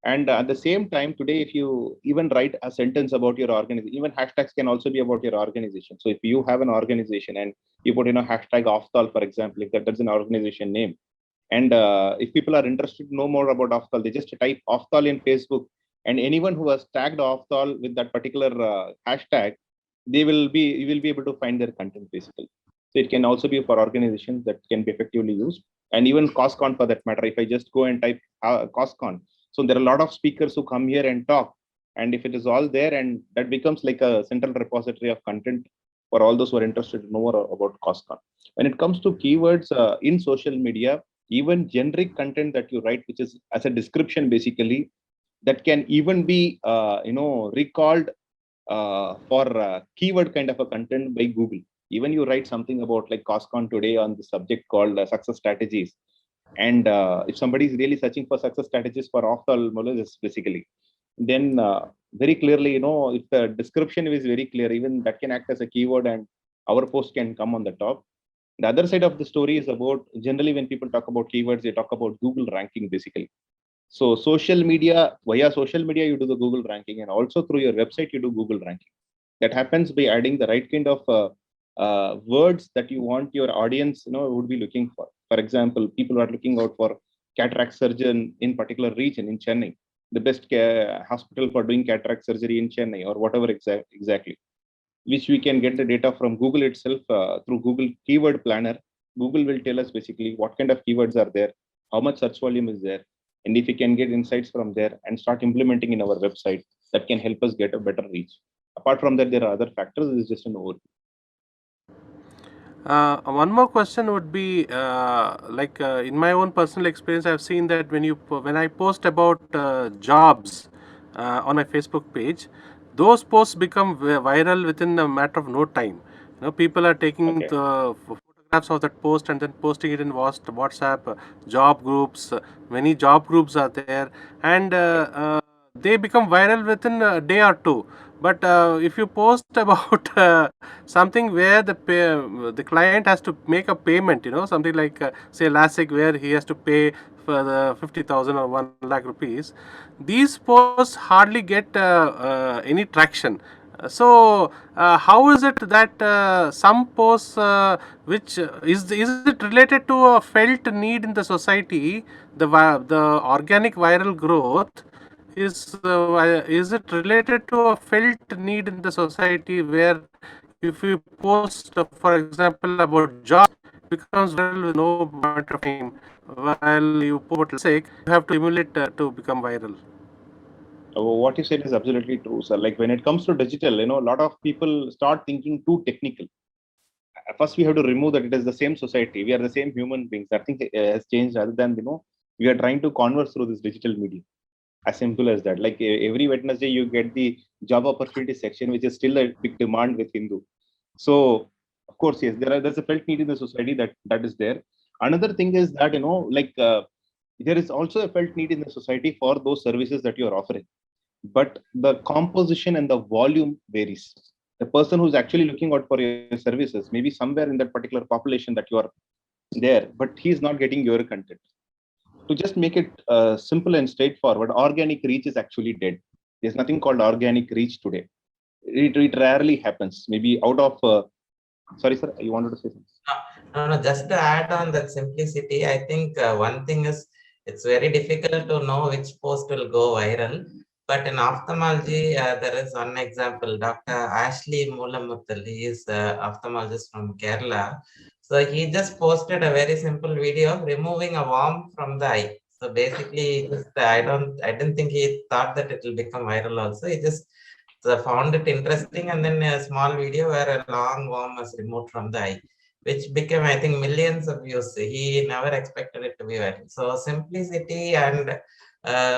S4: And at the same time, today, if you even write a sentence about your organization, even hashtags can also be about your organization. So if you have an organization and you put hashtag Oftal, for example, if that's an organization name, and if people are interested to know more about Oftal, they just type Oftal in Facebook, and anyone who has tagged Oftal with that particular hashtag, you will be able to find their content basically. So it can also be for organizations that can be effectively used, and even COSCON for that matter. If I just go and type COSCON, so there are a lot of speakers who come here and talk, and if it is all there, and that becomes like a central repository of content for all those who are interested to know more about COSCON. When it comes to keywords in social media, even generic content that you write, which is as a description basically, that can even be recalled for keyword kind of a content by Google. Even you write something about like COSCON today on the subject called success strategies. And if somebody is really searching for success strategies for ophthalmologists, basically, then very clearly, if the description is very clear, even that can act as a keyword and our post can come on the top. The other side of the story is about, generally when people talk about keywords, they talk about Google ranking basically. So via social media, you do the Google ranking, and also through your website, you do Google ranking. That happens by adding the right kind of words that you want your audience, would be looking for. For example, people are looking out for cataract surgeon in particular region in Chennai, the best hospital for doing cataract surgery in Chennai, or whatever exactly, which we can get the data from Google itself through Google Keyword Planner. Google will tell us basically what kind of keywords are there, how much search volume is there, and if we can get insights from there and start implementing in our website, that can help us get a better reach. Apart from that, there are other factors. This is just an overview.
S2: One more question would be in my own personal experience, I've seen that when I post about jobs on my Facebook page, those posts become viral within a matter of no time. People are taking the photographs of that post and then posting it in WhatsApp job groups. Many job groups are there, and they become viral within a day or two. But if you post about something where the client has to make a payment, something like say LASIK, where he has to pay for the 50,000 or 1 lakh rupees, these posts hardly get any traction. How is it that some posts which is it related to a felt need in the society, the organic viral growth is it related to a felt need in the society, where if you post for example about jobs, becomes viral with no matter of time, while you post sick, you have to emulate to become viral?
S4: What you said is absolutely true, sir. Like when it comes to digital, a lot of people start thinking too technical. First, we have to remove that it is the same society. We are the same human beings. Nothing has changed other than, we are trying to converse through this digital media. As simple as that. Like every Wednesday, you get the job opportunity section, which is still a big demand with Hindu. So, of course, yes, there's a felt need in the society that is there. Another thing is that, there is also a felt need in the society for those services that you are offering, but the composition and the volume varies. The person who's actually looking out for your services, maybe somewhere in that particular population that you are there, but he's not getting your content. To just make it simple and straightforward, organic reach is actually dead. There's nothing called organic reach today. It rarely happens. Maybe out of sorry, sir, you wanted to say something?
S3: No, just to add on that simplicity, I think one thing is it's very difficult to know which post will go viral. But in ophthalmology, there is one example. Dr. Ashley Moolamuttal, he is an ophthalmologist from Kerala. So he just posted a very simple video of removing a worm from the eye. So basically, I didn't think he thought that it will become viral also. He just found it interesting, and then a small video where a long worm was removed from the eye, which became, I think, millions of views. He never expected it to be viral. So simplicity and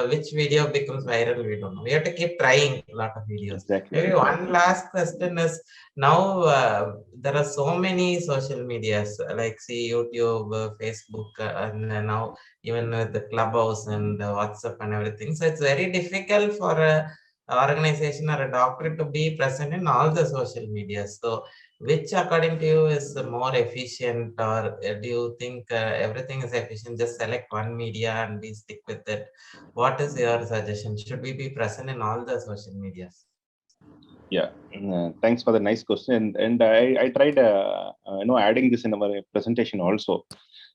S3: which video becomes viral, we don't know. We have to keep trying a lot of videos.
S4: Exactly.
S3: Maybe one last question is, now there are so many social medias, like see YouTube, Facebook, and now even with the Clubhouse and WhatsApp and everything. So it's very difficult for a organization or a doctor to be present in all the social media. So which according to you is more efficient, or do you think everything is efficient, just select one media and we stick with it? What is your suggestion? Should we be present in all the social medias?
S4: Yeah, thanks for the nice question. And I tried adding this in our presentation also.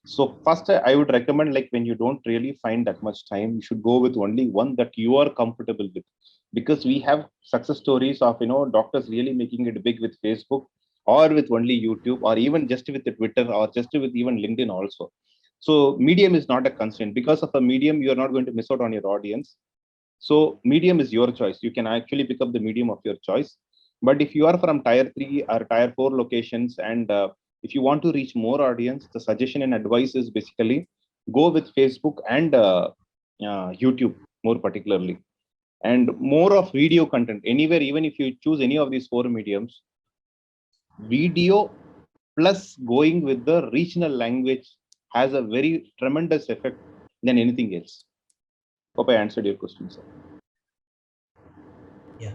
S4: So first, I would recommend, like, when you don't really find that much time, you should go with only one that you are comfortable with, because we have success stories of doctors really making it big with Facebook, or with only YouTube, or even just with the Twitter, or just with even LinkedIn also. So medium is not a constraint. Because of a medium, you are not going to miss out on your audience. So medium is your choice. You can actually pick up the medium of your choice. But if you are from tier 3 or tier 4 locations, and if you want to reach more audience, the suggestion and advice is basically go with Facebook and YouTube more particularly. and more of video content anywhere. Even if you choose any of these four mediums, video plus going with the regional language has a very tremendous effect than anything else. Hope I answered your question, sir.
S3: Yeah.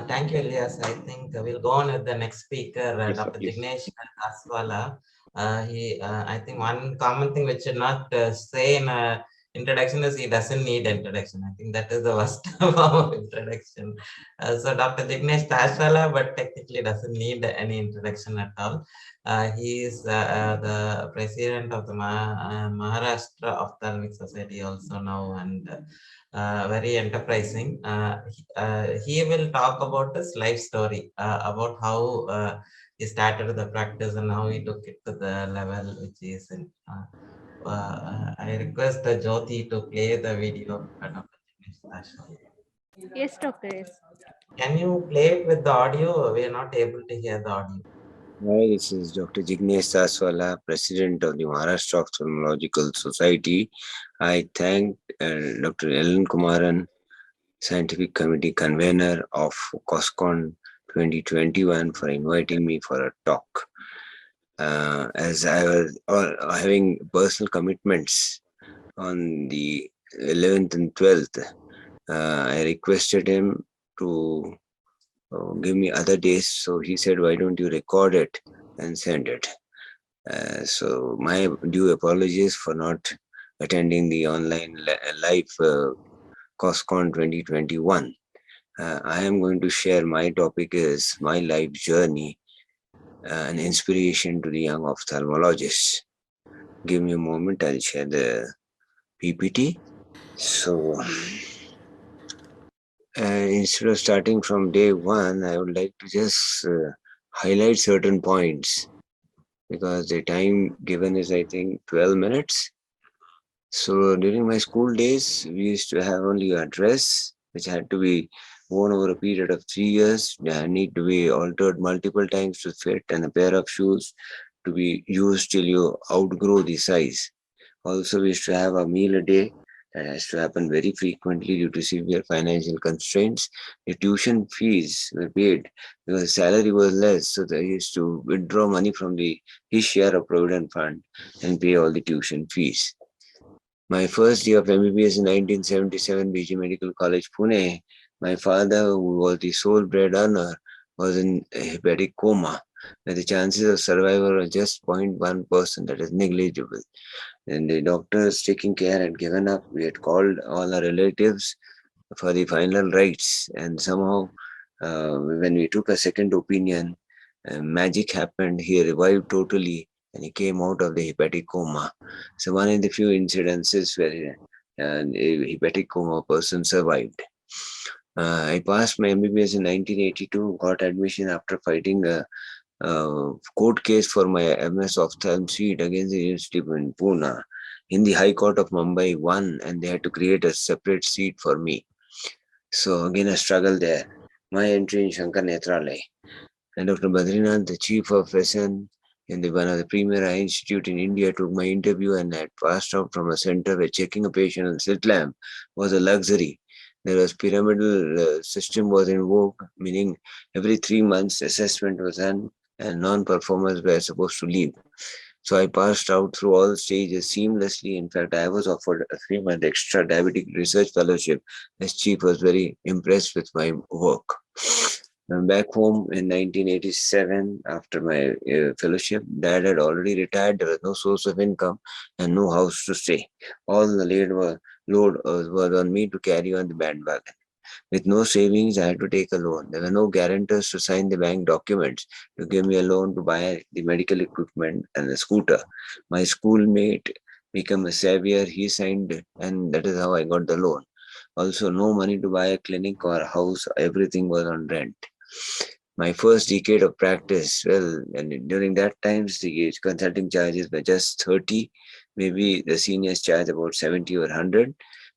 S3: Thank you, Elias. I think we'll go on with the next speaker,
S4: Yes, sir,
S3: Dr.
S4: please.
S3: Jignesh Kaswala. I think one common thing which should not say in a introduction is he doesn't need introduction. I think that is the worst form of introduction. So Dr. Jignesh Kaswala, but technically doesn't need any introduction at all. He is the president of the Maharashtra Ophthalmic Society also now, and very enterprising. He will talk about his life story, about how he started the practice and how he took it to the level which he is in. I request Jyoti to play the video of Dr. Jignesh Kaswala.
S1: Yes, Dr. S.
S3: Can you play it with the audio? We are not able to hear the audio.
S5: Hi, this is Dr. Jignesh Saswala, President of the Maharashtra Ophthalmological Society. I thank Dr. Ellen Kumaran, Scientific Committee Convener of COSCON 2021, for inviting me for a talk. As I was having personal commitments on the 11th and 12th, I requested him to give me other days. So he said, why don't you record it and send it? So my due apologies for not attending the online live COSCON 2021. I am going to share, my topic is my life journey, an inspiration to the young ophthalmologists. Give me a moment, I'll share the PPT. So instead of starting from day one, I would like to just highlight certain points, because the time given is, I think, 12 minutes. So during my school days, we used to have only a dress which had to be worn over a period of 3 years. They need to be altered multiple times to fit, and a pair of shoes to be used till you outgrow the size. Also, we used to have a meal a day. That has to happen very frequently due to severe financial constraints. The tuition fees were paid because salary was less, so they used to withdraw money from his share of provident fund and pay all the tuition fees. My first year of MBBS in 1977, BG Medical College, Pune. My father, who was the sole bread earner, was in a hepatic coma, where the chances of survival were just 0.1%, that is negligible. And the doctors taking care had given up. We had called all our relatives for the final rites, and somehow when we took a second opinion, magic happened. He revived totally and he came out of the hepatic coma. So one of the few incidences where a hepatic coma person survived. I passed my MBBS in 1982, got admission after fighting a court case for my MS Ophthalm seat against the University in Pune. In the High Court of Mumbai won, and they had to create a separate seat for me. So again, a struggle there. My entry in Shankar Netralaya. And Dr. Badrinath, the chief of SN in one of the premier eye institute in India, took my interview, and I had passed out from a center where checking a patient on slit lamp was a luxury. There was pyramidal system was in vogue, meaning every 3 months assessment was done and non-performers were supposed to leave. So I passed out through all stages seamlessly. In fact, I was offered a 3-month extra diabetic research fellowship, as chief was very impressed with my work. I'm back home in 1987 after my fellowship. Dad had already retired. There was no source of income and no house to stay. All the load was on me to carry on the bandwagon. With no savings, I had to take a loan. There were no guarantors to sign the bank documents to give me a loan to buy the medical equipment and a scooter. My schoolmate became a savior. He signed, and that is how I got the loan. Also, no money to buy a clinic or a house. Everything was on rent. My first decade of practice, well, and during that times, the consulting charges were just 30. Maybe the seniors charge about 70 or 100.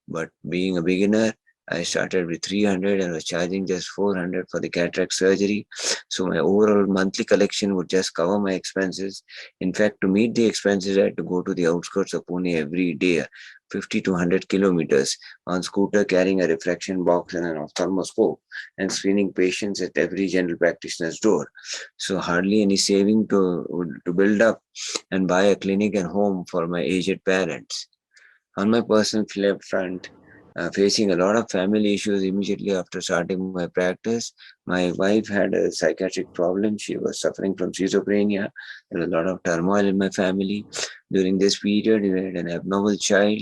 S5: But being a beginner, I started with 300 and was charging just 400 for the cataract surgery. So my overall monthly collection would just cover my expenses. In fact, to meet the expenses, I had to go to the outskirts of Pune every day, 50 to 100 kilometers on scooter, carrying a refraction box and an ophthalmoscope and screening patients at every general practitioner's door. So hardly any saving to build up and buy a clinic and home for my aged parents. On my personal front, facing a lot of family issues immediately after starting my practice. My wife had a psychiatric problem. She was suffering from schizophrenia. There was a lot of turmoil in my family. During this period, we had an abnormal child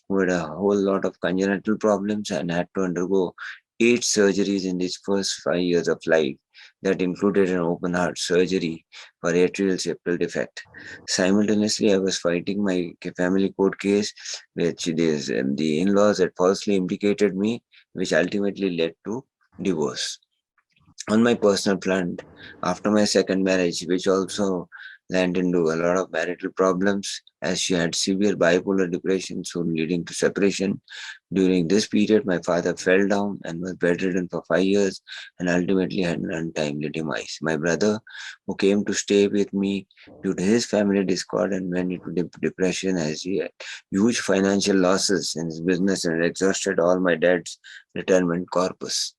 S5: who had a whole lot of congenital problems and had to undergo 8 surgeries in his first 5 years of life. That included an open heart surgery for atrial septal defect. Simultaneously, I was fighting my family court case, which is the in-laws had falsely implicated me, which ultimately led to divorce. On my personal front, after my second marriage, which also landed into a lot of marital problems, as she had severe bipolar depression, soon leading to separation. During this period, my father fell down and was bedridden for 5 years and ultimately had an untimely demise. My brother, who came to stay with me due to his family discord and went into depression as he had huge financial losses in his business and exhausted all my dad's retirement corpus.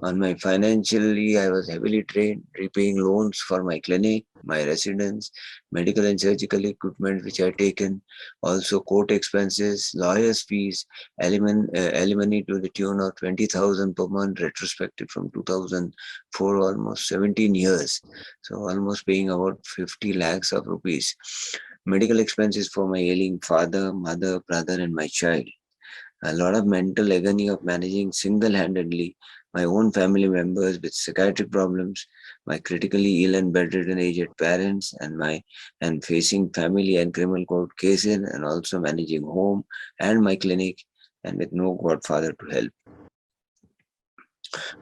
S5: On my financially, I was heavily drained, repaying loans for my clinic, my residence, medical and surgical equipment which I had taken, also court expenses, lawyers' fees, alimony to the tune of 20,000 per month, retrospective from 2004, almost 17 years. So almost paying about 50 lakhs of rupees. Medical expenses for my ailing father, mother, brother, and my child. A lot of mental agony of managing single-handedly my own family members with psychiatric problems, my critically ill and bedridden aged parents, and facing family and criminal court cases, and also managing home and my clinic, and with no godfather to help.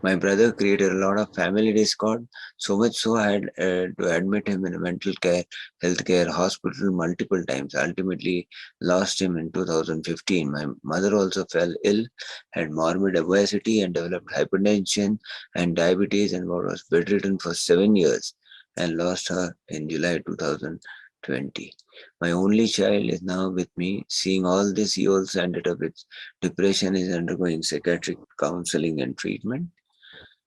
S5: My brother created a lot of family discord, so much so I had to admit him in a mental care, healthcare hospital multiple times. Ultimately, lost him in 2015. My mother also fell ill, had morbid obesity, and developed hypertension and diabetes, and was bedridden for 7 years, and lost her in July 2020. My only child is now with me. Seeing all this, he also ended up with depression, is undergoing psychiatric counseling and treatment.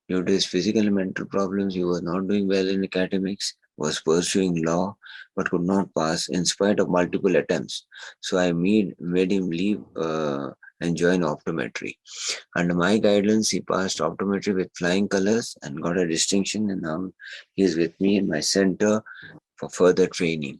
S5: Due to his physical and mental problems, he was not doing well in academics, was pursuing law, but could not pass in spite of multiple attempts. So I made him leave and join optometry. Under my guidance, he passed optometry with flying colors and got a distinction, and now he is with me in my center for further training.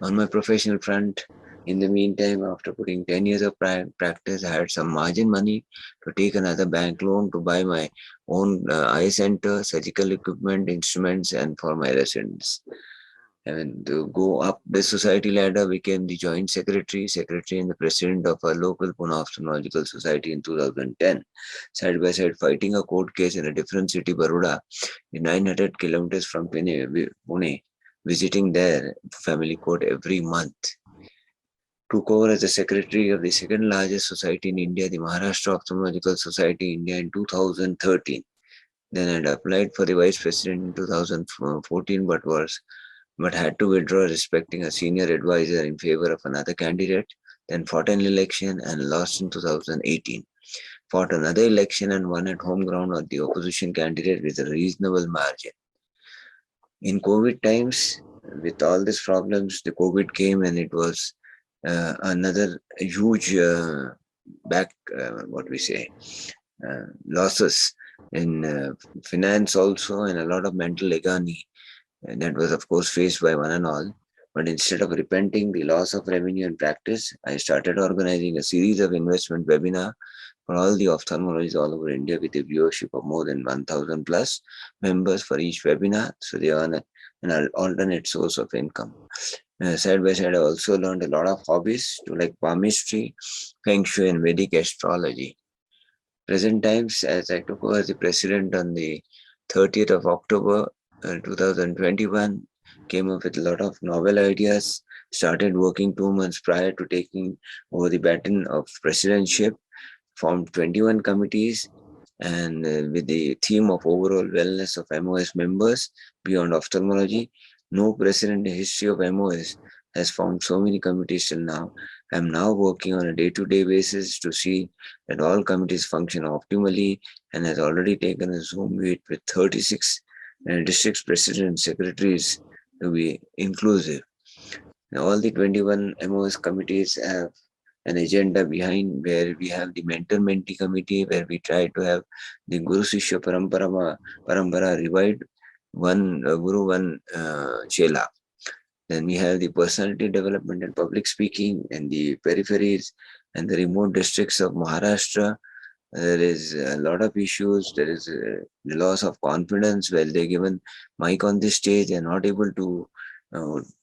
S5: On my professional front, in the meantime, after putting 10 years of practice, I had some margin money to take another bank loan to buy my own eye center, surgical equipment, instruments, and for my residents. And to go up the society ladder, became the joint secretary and the president of a local Pune Ophthalmological Society in 2010. Side by side, fighting a court case in a different city, Baroda, 900 kilometers from Pune, visiting their family court every month. Took over as the secretary of the second largest society in India, the Maharashtra Ophthalmological Society India, in 2013. Then I had applied for the vice president in 2014, but had to withdraw, respecting a senior advisor in favor of another candidate. Then fought an election and lost in 2018. Fought another election and won at home ground on the opposition candidate with a reasonable margin. In COVID times, with all these problems, the COVID came, and it was another huge losses in finance also, and a lot of mental agony. And that was, of course, faced by one and all. But instead of repenting the loss of revenue and practice, I started organizing a series of investment webinars for all the ophthalmologists all over India, with a viewership of more than 1,000 plus members for each webinar. So they earn an alternate source of income. Side by side, I also learned a lot of hobbies like palmistry, feng shui, and Vedic astrology. Present times, as I took over the president on the 30th of October 2021, came up with a lot of novel ideas, started working 2 months prior to taking over the baton of presidentship, formed 21 committees, and with the theme of overall wellness of MOS members beyond ophthalmology. No precedent in the history of MOS has formed so many committees till now. I'm now working on a day-to-day basis to see that all committees function optimally, and has already taken a Zoom meet with 36 district presidents and secretaries to be inclusive. Now, all the 21 MOS committees have an agenda behind, where we have the mentor-mentee committee, where we try to have the Guru Shishya Parampara revived, one Guru, one Chela. Then we have the personality development and public speaking and the peripheries and the remote districts of Maharashtra. There is a lot of issues. There is the loss of confidence where they're given mic on the stage and not able to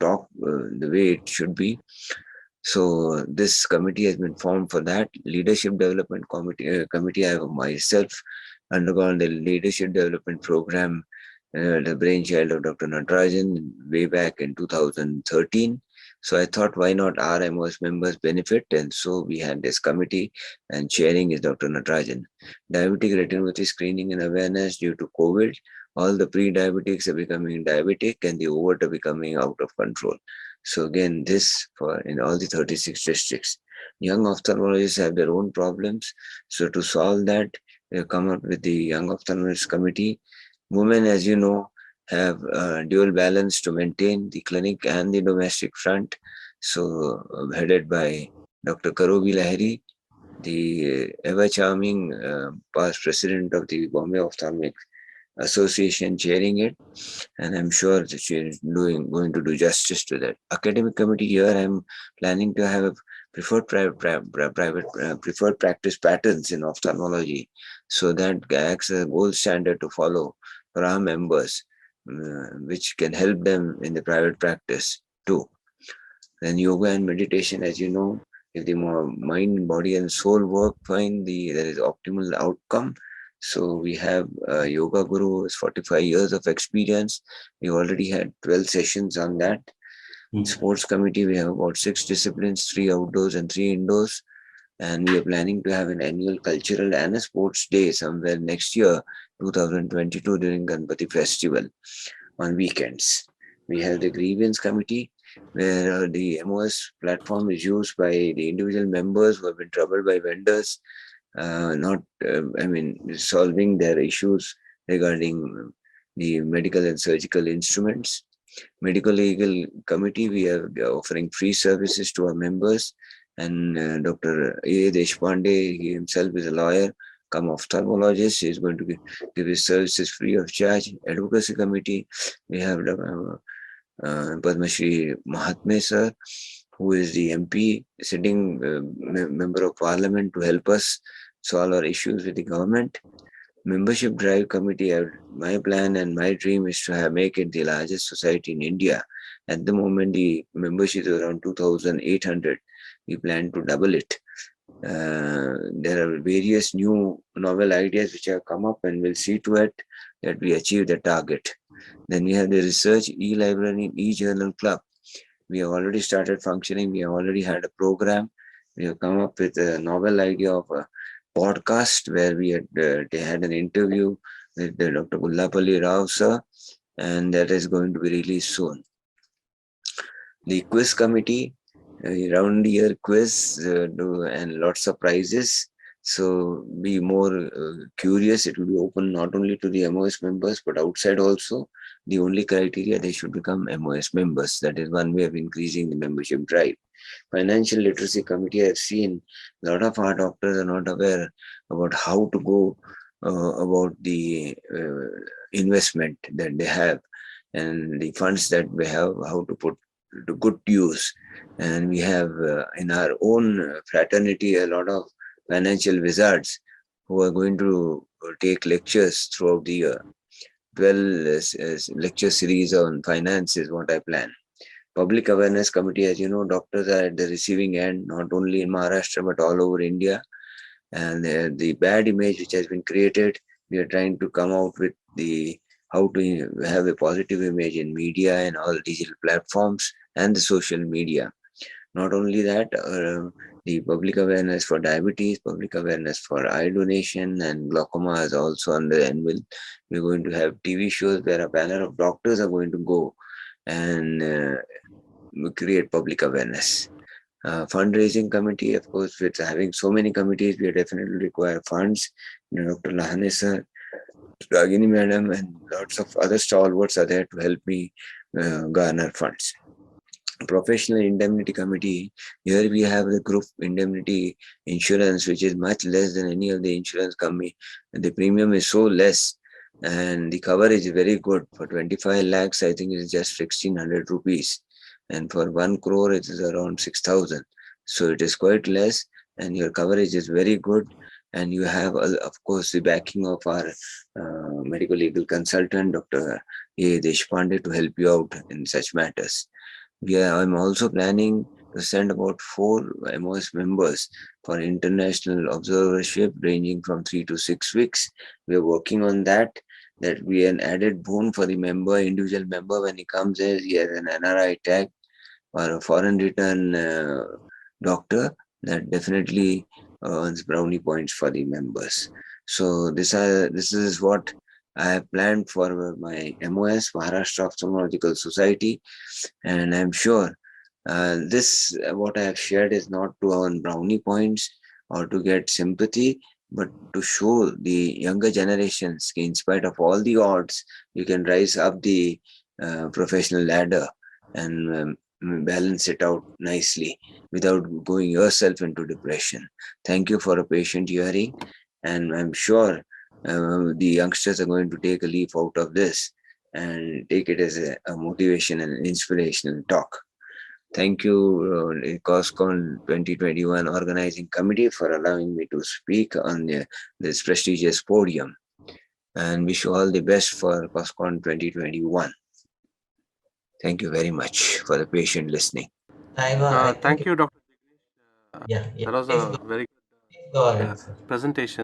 S5: talk the way it should be. So this committee has been formed for that. Leadership Development Committee. I have myself undergone the Leadership Development Program, the brainchild of Dr. Natarajan way back in 2013. So I thought, why not our MOS members benefit? And so we had this committee, and chairing is Dr. Natarajan. Diabetic retinopathy screening and awareness due to COVID. All the pre-diabetics are becoming diabetic, and the overt are becoming out of control. So again, this for in all the 36 districts. Young ophthalmologists have their own problems. So to solve that, we have come up with the Young Ophthalmologists Committee. Women, as you know, have dual balance to maintain the clinic and the domestic front. So headed by Dr. Karobi Lahiri, the ever charming past president of the Bombay Ophthalmic Association, chairing it, and I'm sure that she is going to do justice to that. Academic committee here, I'm planning to have a preferred preferred practice patterns in ophthalmology, so that acts as a gold standard to follow for our members, which can help them in the private practice too. Then yoga and meditation, as you know, if the mind, body, and soul work fine, there is optimal outcome. So we have a yoga guru who has 45 years of experience. We already had 12 sessions on that. Sports committee, we have about 6 disciplines, 3 outdoors and 3 indoors. And we are planning to have an annual cultural and a sports day somewhere next year, 2022, during Ganpati festival on weekends. We have the grievance committee, where the MOS platform is used by the individual members who have been troubled by vendors, solving their issues regarding the medical and surgical instruments. Medical legal committee, we are offering free services to our members, and Dr. A. Deshpande, he himself is a lawyer, come ophthalmologist. He is going to give his services free of charge. Advocacy committee, we have Padma Shri Mahatme sir, who is the MP, sitting member of parliament, to help us solve our issues with the government. Membership drive committee, my plan and my dream is to make it the largest society in India. At the moment, the membership is around 2,800. We plan to double it. There are various new novel ideas which have come up, and we'll see to it that we achieve the target. Then we have the research e-library, e-journal club. We have already started functioning. We have already had a program. We have come up with a novel idea of a podcast where they had an interview with Dr. Gullapalli Rao sir, and that is going to be released soon. The quiz committee, round the year quiz and lots of prizes. So be more curious. It will be open not only to the MOS members but outside also. The only criteria, they should become MOS members. That is one way of increasing the membership drive. Financial literacy committee, I've seen a lot of our doctors are not aware about how to go about the investment that they have and the funds that we have, how to put to good use. And we have in our own fraternity a lot of financial wizards who are going to take lectures throughout the year. 12 lecture series on finance is what I plan. Public awareness committee, as you know, doctors are at the receiving end, not only in Maharashtra but all over India. And the bad image which has been created, we are trying to come out with how to have a positive image in media and all digital platforms and the social media. Not only that, the public awareness for diabetes, public awareness for eye donation, and glaucoma is also on the anvil. We're going to have TV shows where a panel of doctors are going to go and create public awareness. Fundraising committee, of course, with having so many committees, we definitely require funds. Dr. Lahane sir, Ragini madam, and lots of other stalwarts are there to help me garner funds. Professional indemnity committee, here we have the group indemnity insurance, which is much less than any of the insurance company, and the premium is so less and the coverage is very good. For 25 lakhs I think it is just 1600 rupees, and for 1 crore it is around 6000, so it is quite less and your coverage is very good. And you have of course the backing of our medical legal consultant Dr. A. Deshpande to help you out in such matters. I'm also planning to send about 4 MOS members for international observership ranging from 3 to 6 weeks. We are working on that. That will be an added boon for the member, individual member, when he comes as he has an NRI tag or a foreign return doctor. That definitely earns brownie points for the members. So this is what I have planned for my MOS, Maharashtra Ophthalmological Society, and I'm sure this what I have shared is not to earn brownie points or to get sympathy, but to show the younger generations, in spite of all the odds, you can rise up the professional ladder and balance it out nicely without going yourself into depression. Thank you for a patient hearing, and I'm sure the youngsters are going to take a leaf out of this and take it as a motivation and an inspirational talk. Thank you, COSCON 2021 Organizing Committee, for allowing me to speak on this prestigious podium, and wish you all the best for COSCON 2021. Thank you very much for the patient listening.
S3: I
S2: Thank
S3: think,
S2: you, Dr.
S3: yeah,
S2: That was
S3: please
S2: a very
S3: go
S2: good
S3: ahead, sir.
S2: presentation.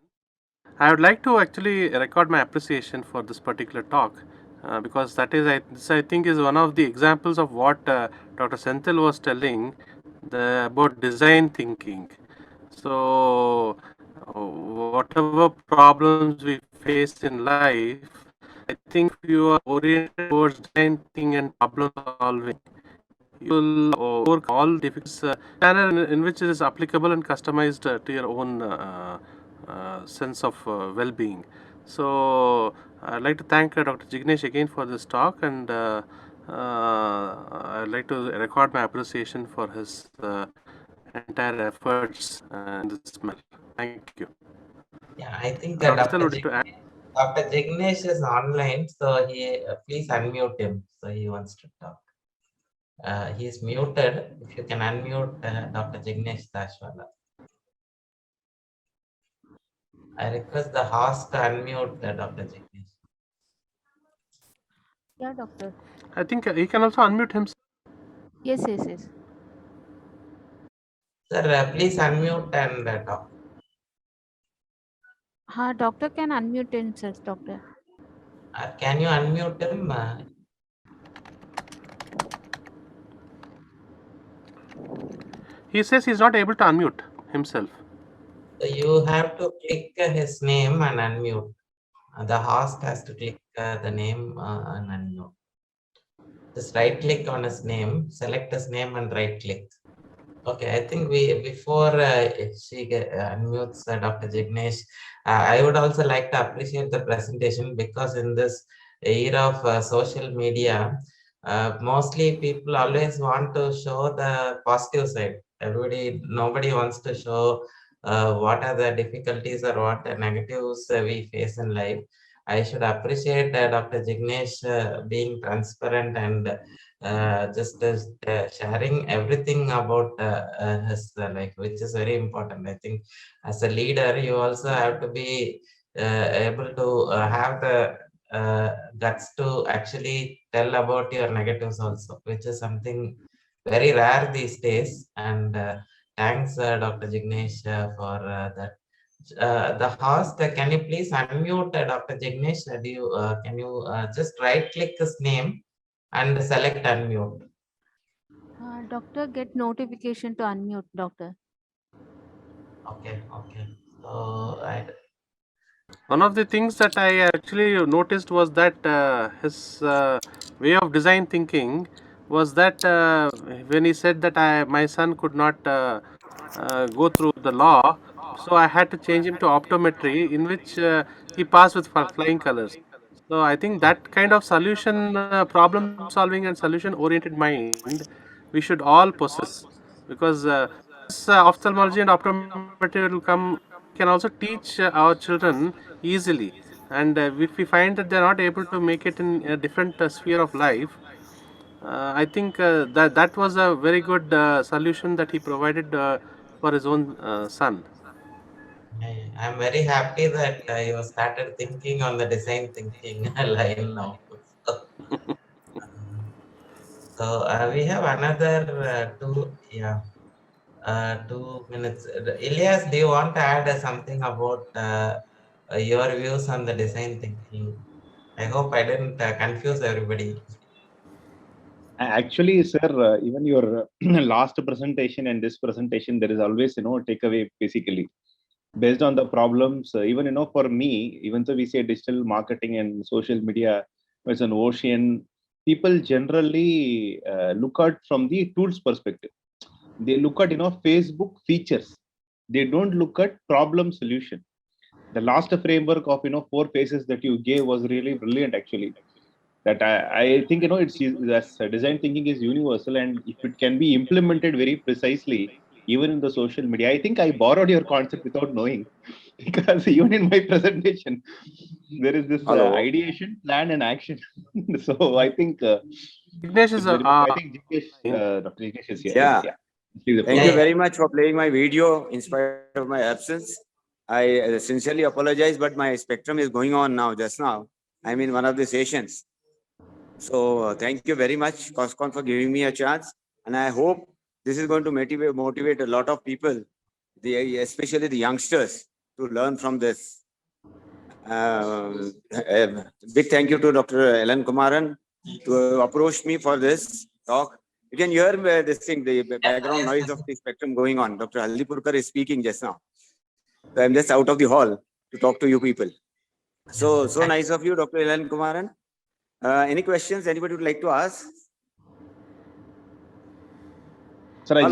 S2: I would like to actually record my appreciation for this particular talk because this I think is one of the examples of what Dr. Senthil was telling about design thinking. So whatever problems we face in life, I think if you are oriented towards design thinking and problem solving, you will overcome all difficulties manner in which it is applicable and customized to your own sense of well-being. So I'd like to thank Dr. Jignesh again for this talk, and I'd like to record my appreciation for his entire efforts in this matter. Thank you.
S3: Yeah, I think
S2: Dr. Senthil, would you to add?
S3: Dr. Jignesh is online, so he please unmute him. So he wants to talk. He is muted. If you can unmute Dr. Jignesh Dashwala. I request the host to unmute Dr. Jignesh.
S1: Yeah, doctor.
S2: I think he can also unmute himself.
S1: Yes, yes, yes.
S3: Sir, please unmute and talk.
S1: Doctor can unmute himself, doctor.
S3: Can you unmute him?
S2: He says he's not able to unmute himself.
S3: So you have to click his name and unmute. The host has to click the name and unmute. Just right click on his name, select his name and right click. Okay, I think before she unmutes Dr. Jignesh, I would also like to appreciate the presentation, because in this era of social media, mostly people always want to show the positive side. Nobody wants to show what are the difficulties or what the negatives we face in life. I should appreciate Dr. Jignesh being transparent and just sharing everything about his life, which is very important. I think as a leader, you also have to be able to have the guts to actually tell about your negatives also, which is something very rare these days. And thanks, Dr. Jignesh, for that. The host, can you please unmute Dr. Jignesh? Can you just right click his name and select unmute?
S1: Doctor, get notification to unmute, doctor.
S3: Okay. So
S2: One of the things that I actually noticed was that his way of design thinking was that when he said that my son could not go through the law, so I had to change him to optometry, in which he passed with flying colors. So I think that kind of solution, problem solving and solution oriented mind, we should all possess, because this ophthalmology and optometry will come. We can also teach our children easily, and if we find that they are not able to make it in a different sphere of life, I think that was a very good solution that he provided for his own son.
S3: I'm very happy that you started thinking on the design thinking line now. So we have another 2 minutes. Ilyas, do you want to add something about your views on the design thinking? I hope I didn't confuse everybody.
S4: Actually, sir, even your last presentation and this presentation, there is always, takeaway basically based on the problems. Even, for me, even though we say digital marketing and social media is an ocean, people generally look at from the tools perspective. They look at, Facebook features. They don't look at problem solution. The last framework of, 4 phases that you gave was really brilliant, actually. That I think it's that's design thinking is universal, and if it can be implemented very precisely even in the social media, I think I borrowed your concept without knowing because even in my presentation there is this
S5: Hello.
S4: ideation, plan, and action. So I think
S2: Ignesh is
S4: it's very much. I think Jignesh, Dr. Jignesh is here.
S5: Yeah.
S4: Yeah, please the
S5: Thank
S4: floor
S5: you
S4: is yours.
S5: very much for playing my video in spite of my absence. I sincerely apologize, but my spectrum is going on now, just now. I'm in one of the sessions. So thank you very much, Coscon, for giving me a chance. And I hope this is going to motivate a lot of people, especially the youngsters, to learn from this. Big thank you to Dr. Ellen Kumaran to approach me for this talk. You can hear this thing, the background
S3: Yes,
S5: noise of the spectrum going on. Dr. Haldipurkar is speaking just now. So I'm just out of the hall to talk to you people. So
S3: yes.
S5: nice of you, Dr. Ellen Kumaran. Any questions anybody would like to ask?
S4: Sir,
S5: Hello.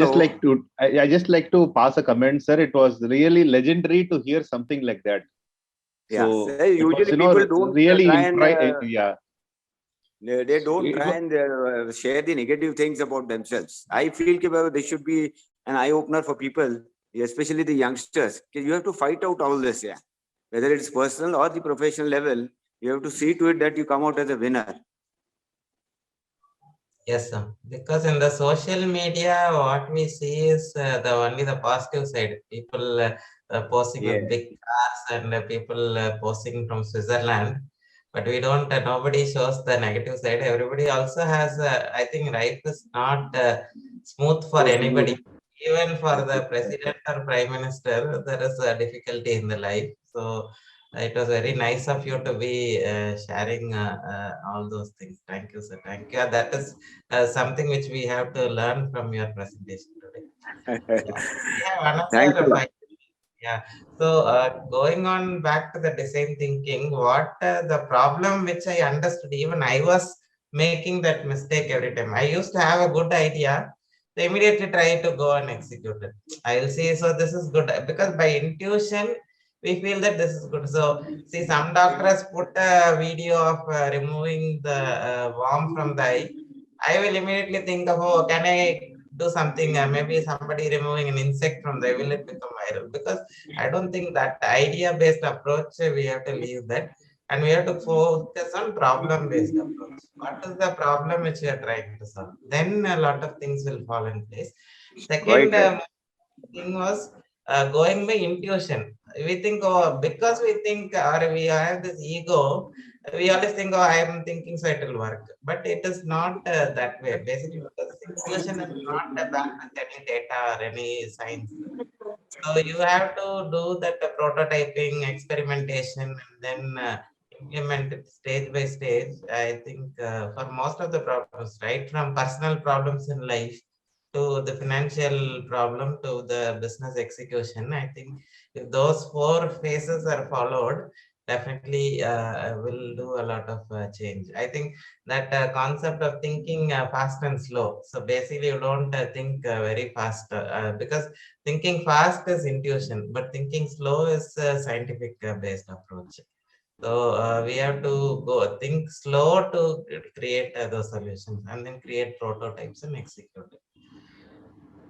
S4: I just like to pass a comment, sir. It was really legendary to hear something like that.
S5: Yeah.
S4: So it was,
S5: Usually people don't
S4: really
S5: try and
S4: yeah.
S5: they don't
S4: It
S5: try
S4: was,
S5: and share the negative things about themselves. I feel they should be an eye opener for people, especially the youngsters. You have to fight out all this, yeah. Whether it's personal or the professional level, you have to see to it that you come out as a winner.
S3: Yes, sir. Because in the social media, what we see is the only the positive side. People posting
S5: Yeah.
S3: with big cars and people posting from Switzerland. But we don't. Nobody shows the negative side. Everybody also has. I think life is not smooth for
S5: So smooth.
S3: anybody. Even for the
S5: Exactly.
S3: president or prime minister, there is a difficulty in the life. So it was very nice of you to be sharing all those things. Thank you, sir. Thank you. That is something which we have to learn from your presentation today. Yeah, we have
S5: Thanks a
S3: another
S5: lot.
S3: five. Yeah. So going on back to the design thinking, what the problem which I understood, even I was making that mistake every time. I used to have a good idea, so immediately try to go and execute it. I'll see, so this is good because by intuition we feel that this is good. So see, some doctors put a video of removing the worm from the eye. I will immediately think of, oh, can I do something? Maybe somebody removing an insect from the eye, will it become viral? Because I don't think that idea-based approach, we have to leave that. And we have to focus on problem-based approach. What is the problem which we are trying to solve? Then a lot of things will fall in place. Second
S5: Quite right.
S3: thing was going by intuition. We think, oh, because we think or we have this ego, we always think, oh, I am thinking so it will work. But it is not that way. Basically, because intuition is not backed with any data or any science. So you have to do that prototyping, experimentation, and then implement it stage by stage. I think for most of the problems, right from personal problems in life to the financial problem to the business execution. I think if those 4 phases are followed, definitely will do a lot of change. I think that concept of thinking fast and slow. So basically, you don't think very fast because thinking fast is intuition, but thinking slow is a scientific based approach. So we have to go think slow to create those solutions and then create prototypes and execute it.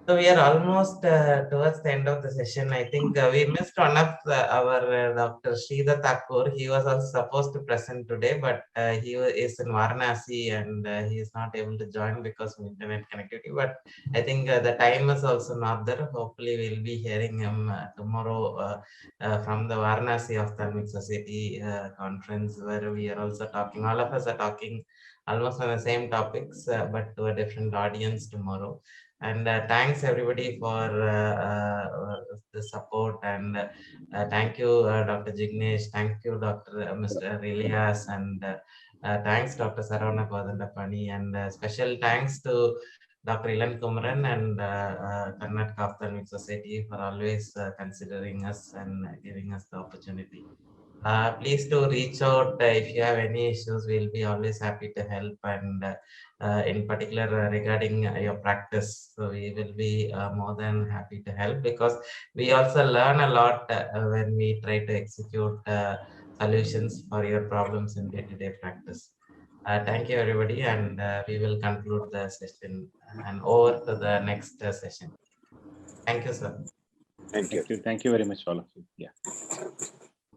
S3: So we are almost towards the end of the session. I think we missed one of our Dr. Sridhar Thakur. He was also supposed to present today, but is in Varanasi and he is not able to join because of internet connectivity. But I think the time is also not there. Hopefully, we'll be hearing him tomorrow from the Varanasi Ophthalmic Society conference, where we are also talking. All of us are talking almost on the same topics, but to a different audience tomorrow. And thanks everybody for the support, and thank you Dr. Jignesh, thank you Dr. Mr. Elias, and thanks Dr. Saravana Kodandapani, and special thanks to Dr. Ilan Kumaran and Karnataka Ophthalmic Society for always considering us and giving us the opportunity. Please do reach out if you have any issues. We'll be always happy to help, and in particular regarding your practice. So we will be more than happy to help, because we also learn a lot when we try to execute solutions for your problems in day-to-day practice. Thank you everybody, and we will conclude the session and over to the next session. Thank you, sir.
S5: Thank you.
S4: Thank you very much, all of you. Yeah.